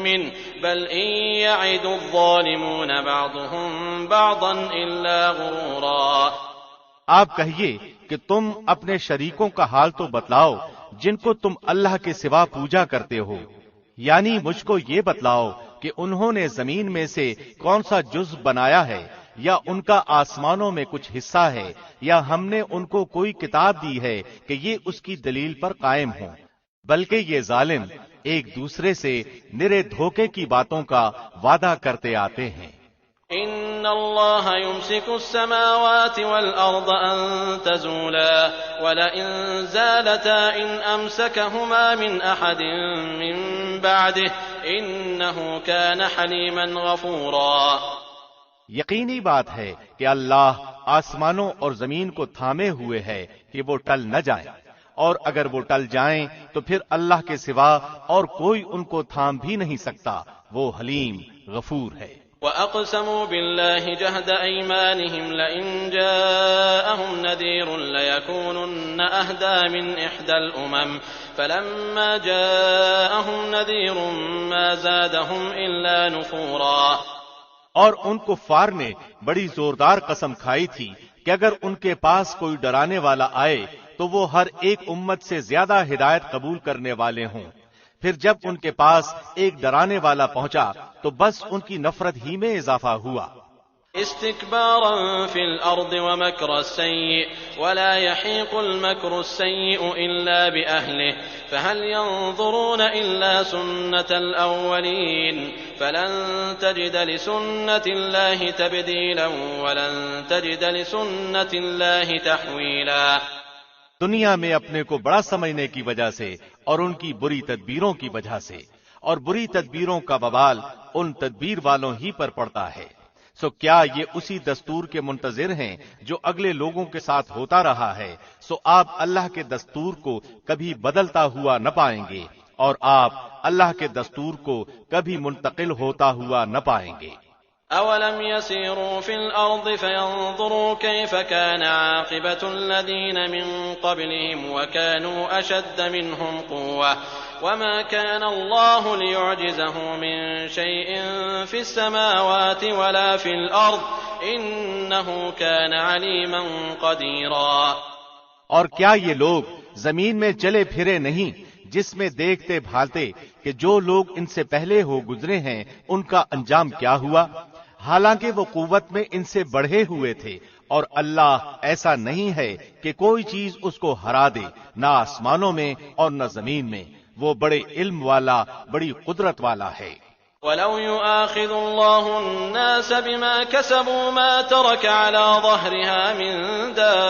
منه بل إن يعد الظالمون بعضهم بعضا إلا غرورا۔ آپ کہیے کہ تم اپنے شریکوں کا حال تو بتلاؤ جن کو تم اللہ کے سوا پوجا کرتے ہو، یعنی مجھ کو یہ بتلاؤ کہ انہوں نے زمین میں سے کون سا جزء بنایا ہے، یا ان کا آسمانوں میں کچھ حصہ ہے، یا ہم نے ان کو کوئی کتاب دی ہے کہ یہ اس کی دلیل پر قائم ہوں، بلکہ یہ ظالم ایک دوسرے سے نرے دھوکے کی باتوں کا وعدہ کرتے آتے ہیں۔ إن الله يمسك السماوات والأرض أن تزولا ولئن زالتا إن أمسكهما من أحد من بعده إنه كان حليما غفورا۔ یقینی بات ہے کہ اللہ آسمانوں اور زمین کو تھامے ہوئے ہے کہ وہ ٹل نہ جائیں، اور اگر وہ ٹل جائیں تو پھر اللہ کے سوا اور کوئی ان کو تھام بھی نہیں سکتا، وہ حلیم غفور ہے۔ وَأَقْسَمُوا بِاللَّهِ جَهْدَ أَيْمَانِهِمْ لَئِن جَاءَهُمْ نَذِيرٌ لَيَكُونُنَّ أَهْدَىٰ مِنْ إِحْدَى الْأُمَمِ فَلَمَّا جَاءَهُمْ نَذِيرٌ مَا زَادَهُمْ إِلَّا نُفُورًا۔ اور ان کفار نے بڑی زوردار قسم کھائی تھی کہ اگر ان کے پاس کوئی ڈرانے والا آئے تو وہ ہر ایک امت سے زیادہ ہدایت قبول کرنے والے ہوں، پھر جب ان کے پاس ایک ڈرانے والا پہنچا تو بس ان کی نفرت ہی میں اضافہ ہوا۔ استكبارا في الأرض ومكر السيء ولا يحيق المكر السيء إلا بأهله فهل ينظرون إلا سنة الأولين فلن تجد لسنة الله تبديلا ولن تجد لسنة الله تحويلا۔ دنیا میں اپنے کو بڑا سمجھنے کی وجہ سے اور ان کی بری تدبیروں کی وجہ سے، اور بری تدبیروں کا وبال ان تدبیر والوں ہی پر پڑتا ہے، سو کیا یہ اسی دستور کے منتظر ہیں جو اگلے لوگوں کے ساتھ ہوتا رہا ہے؟ سو آپ اللہ کے دستور کو کبھی بدلتا ہوا نہ پائیں گے، اور آپ اللہ کے دستور کو کبھی منتقل ہوتا ہوا نہ پائیں گے۔ أَوَلَمْ يَسِيرُوا فِي الْأَرْضِ فَيَنظُرُوا كَيْفَ كَانَ عَاقِبَةُ الَّذِينَ مِن قَبْلِهِمْ وَكَانُوا أَشَدَّ مِنْهُمْ قُوَّةً وَمَا كَانَ اللَّهُ لِيُعْجِزَهُ مِن شَيْءٍ فِي السَّمَاوَاتِ وَلَا فِي الْأَرْضِ إِنَّهُ كَانَ عَلِيمًا قَدِيرًا۔ اور کیا یہ لوگ زمین میں چلے پھرے نہیں جس میں دیکھتے بھالتے کہ جو لوگ ان سے پہلے ہو گزرے ہیں ان کا انجام کیا ہوا، حالانکہ وہ قوت میں ان سے بڑھے ہوئے تھے، اور اللہ ایسا نہیں ہے کہ کوئی چیز اس کو ہرا دے، نہ آسمانوں میں اور نہ زمین میں، وہ بڑے علم والا، بڑی قدرت والا ہے۔ وَلَوْ يُؤَاخِذُ اللَّهُ النَّاسَ بِمَا كَسَبُوا مَا تَرَكَ عَلَى ظَهْرِهَا مِن دَابَّةٍ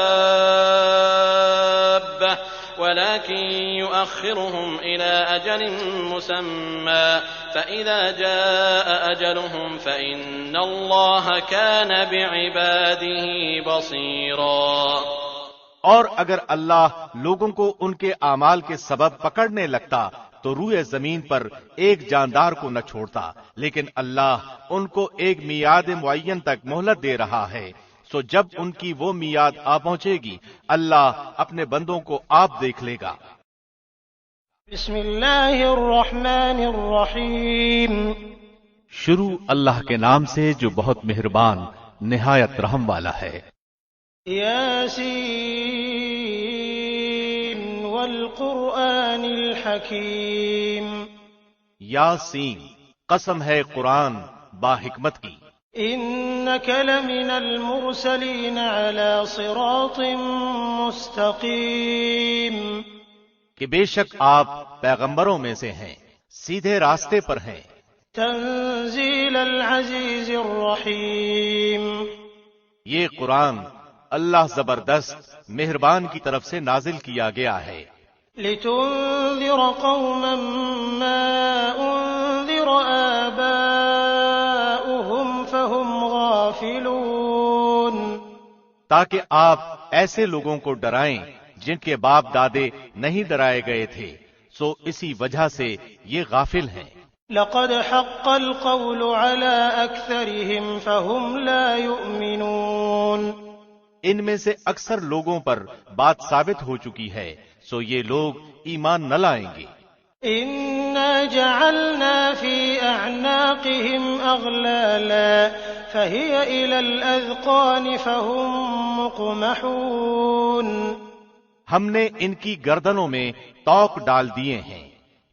وَلَكِن يُؤَخِّرُهُمْ إِلَى أَجَلٍ مُّسَمًّى فَإِذَا جَاءَ أَجَلُهُمْ فَإِنَّ اللَّهَ كَانَ بِعِبَادِهِ بَصِيرًا۔ اور اگر اللہ لوگوں کو ان کے اعمال کے سبب پکڑنے لگتا تو روئے زمین پر ایک جاندار کو نہ چھوڑتا، لیکن اللہ ان کو ایک میعاد معین تک مہلت دے رہا ہے، سو جب ان کی وہ میعاد آ پہنچے گی اللہ اپنے بندوں کو آپ دیکھ لے گا۔ بسم اللہ الرحمن الرحیم۔ شروع اللہ کے نام سے جو بہت مہربان نہایت رحم والا ہے۔ یاسین والقرآن الحکیم۔ یاسین، قسم ہے قرآن با حکمت کی۔ إنك لمن المرسلين على صراط مستقيم۔ کہ بے شک آپ پیغمبروں میں سے ہیں، سیدھے راستے پر ہیں۔ تنزيل العزيز الرحيم۔ یہ قرآن اللہ زبردست مہربان کی طرف سے نازل کیا گیا ہے، لتنذر قوما ما انذر آباؤهم فهم غافلون، تاکہ آپ ایسے لوگوں کو ڈرائیں جن کے باپ دادے نہیں ڈرائے گئے تھے، سو اسی وجہ سے یہ غافل ہیں۔ لقد حق القول على أكثرهم فهم لا يؤمنون، ان میں سے اکثر لوگوں پر بات ثابت ہو چکی ہے، سو یہ لوگ ایمان نہ لائیں گے۔ إنا جعلنا في أعناقهم أغلالا فهي إلى الأذقان فهم مقمحون، ہم نے ان کی گردنوں میں توق ڈال دیے ہیں،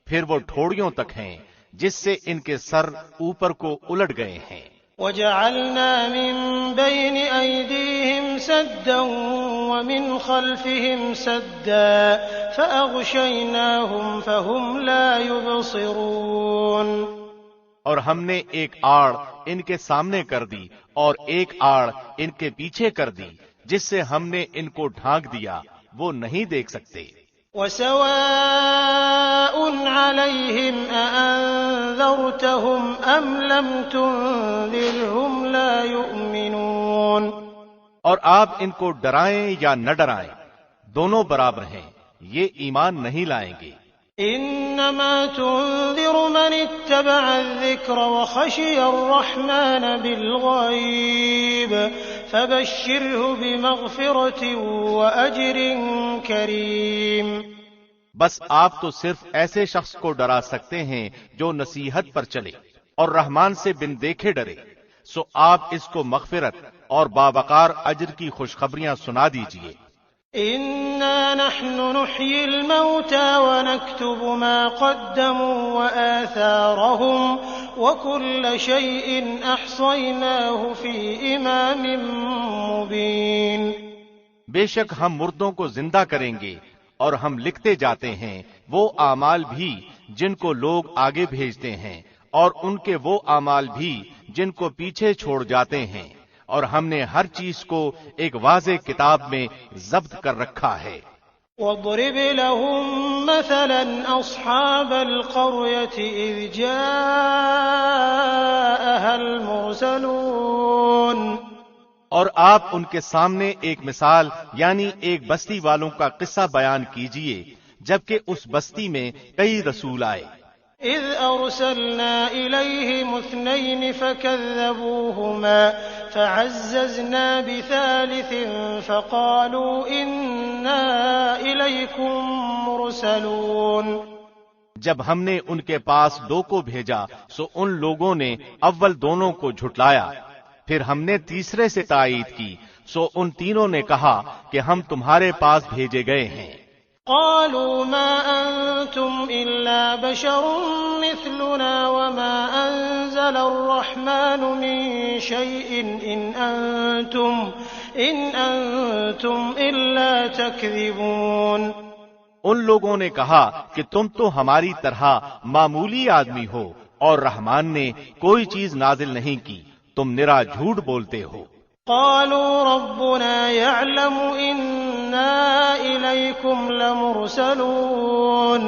پھر وہ ٹھوڑیوں تک ہیں جس سے ان کے سر اوپر کو الٹ گئے ہیں۔ وجعلنا من بين أيديهم سدا ومن خلفهم سدا فأغشيناهم فهم لا يبصرون، اور ہم نے ایک آڑ ان کے سامنے کر دی اور ایک آڑ ان کے پیچھے کر دی، جس سے ہم نے ان کو ڈھانک دیا، وہ نہیں دیکھ سکتے۔ وسواء عليهم أأنذرتهم أم لم تنذرهم لا يؤمنون، اور آپ ان کو ڈرائیں یا نہ ڈرائیں، دونوں برابر ہیں، یہ ایمان نہیں لائیں گے۔ إنما تنذر من اتبع الذكر وخشي الرحمن بالغيب فبشره بمغفرة وأجر كريم، بس آپ تو صرف ایسے شخص کو ڈرا سکتے ہیں جو نصیحت پر چلے اور رحمان سے بن دیکھے ڈرے، سو آپ اس کو مغفرت اور باوقار اجر کی خوشخبریاں سنا دیجئے۔ إنا نحن نحيي الموتى ونكتب ما قدموا وآثارهم وكل شيء أحصيناه في إمام مبين، بے شک ہم مردوں کو زندہ کریں گے اور ہم لکھتے جاتے ہیں وہ اعمال بھی جن کو لوگ آگے بھیجتے ہیں اور ان کے وہ اعمال بھی جن کو پیچھے چھوڑ جاتے ہیں، اور ہم نے ہر چیز کو ایک واضح کتاب میں ضبط کر رکھا ہے۔ واضرب لهم مثلا أصحاب القرية إذ جاءها المرسلون، اور آپ ان کے سامنے ایک مثال یعنی ایک بستی والوں کا قصہ بیان کیجئے جبکہ اس بستی میں کئی رسول آئے۔ إذ أرسلنا إليهم 2 فكذبوهما فعززنا بثالث فقالوا إنا إليكم مرسلون، جب ہم نے ان کے پاس 2 کو بھیجا سو ان لوگوں نے اول دونوں کو جھٹلایا، پھر ہم نے تیسرے سے تائید کی سو ان تینوں نے کہا کہ ہم تمہارے پاس بھیجے گئے ہیں۔ قالوا ما أنتم إلا بشر مثلنا وما أنزل الرحمن من شيء إن أنتم إلا تكذبون، ان لوگوں نے کہا کہ تم تو ہماری طرح معمولی آدمی ہو اور رحمان نے کوئی چیز نازل نہیں کی، تم نرا جھوٹ بولتے ہو۔ قالوا ربنا يعلم إنا إليكم لمرسلون،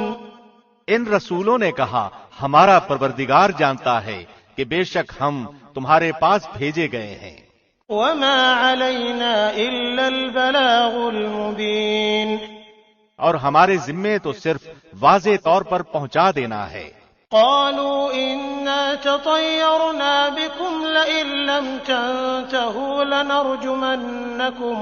ان رسولوں نے کہا ہمارا پروردگار جانتا ہے کہ بے شک ہم تمہارے پاس بھیجے گئے ہیں۔ وما علينا إلا البلاغ المبين، اور ہمارے ذمے تو صرف واضح طور پر پہنچا دینا ہے۔ قالوا إنا تطيرنا بكم لئن لم تنتهوا لنرجمنكم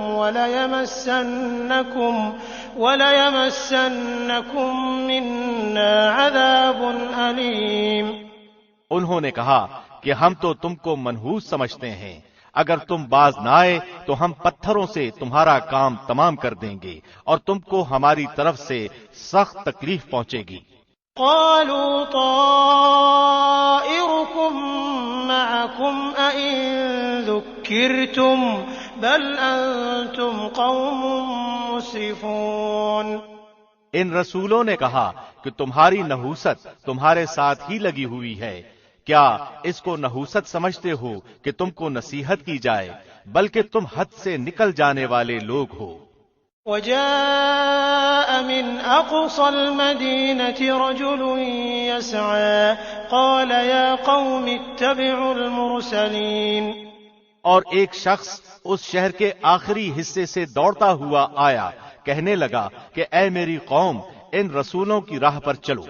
وليمسنكم منا عذاب أليم، انہوں نے کہا کہ ہم تو تم کو منحوس سمجھتے ہیں، اگر تم باز نہ آئے تو ہم پتھروں سے تمہارا کام تمام کر دیں گے اور تم کو ہماری طرف سے سخت تکلیف پہنچے گی۔ قالوا طائركم معكم أئن ذكرتم بل أنتم قوم مسرفون، ان رسولوں نے کہا کہ تمہاری نحوست تمہارے ساتھ ہی لگی ہوئی ہے، کیا اس کو نحوست سمجھتے ہو کہ تم کو نصیحت کی جائے؟ بلکہ تم حد سے نکل جانے والے لوگ ہو۔ وجاء من أقصى المدينة رجل يسعى قال يا قوم اتبعوا المرسلين، اور ایک شخص اس شہر کے آخری حصے سے دوڑتا ہوا آیا، کہنے لگا کہ اے میری قوم، ان رسولوں کی راہ پر چلو۔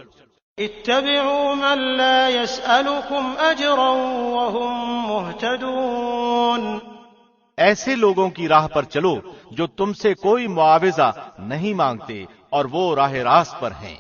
اتبعوا من لا يسألكم أجرا وهم مهتدون، ایسے لوگوں کی راہ پر چلو جو تم سے کوئی معاوضہ نہیں مانگتے اور وہ راہ راست پر ہیں۔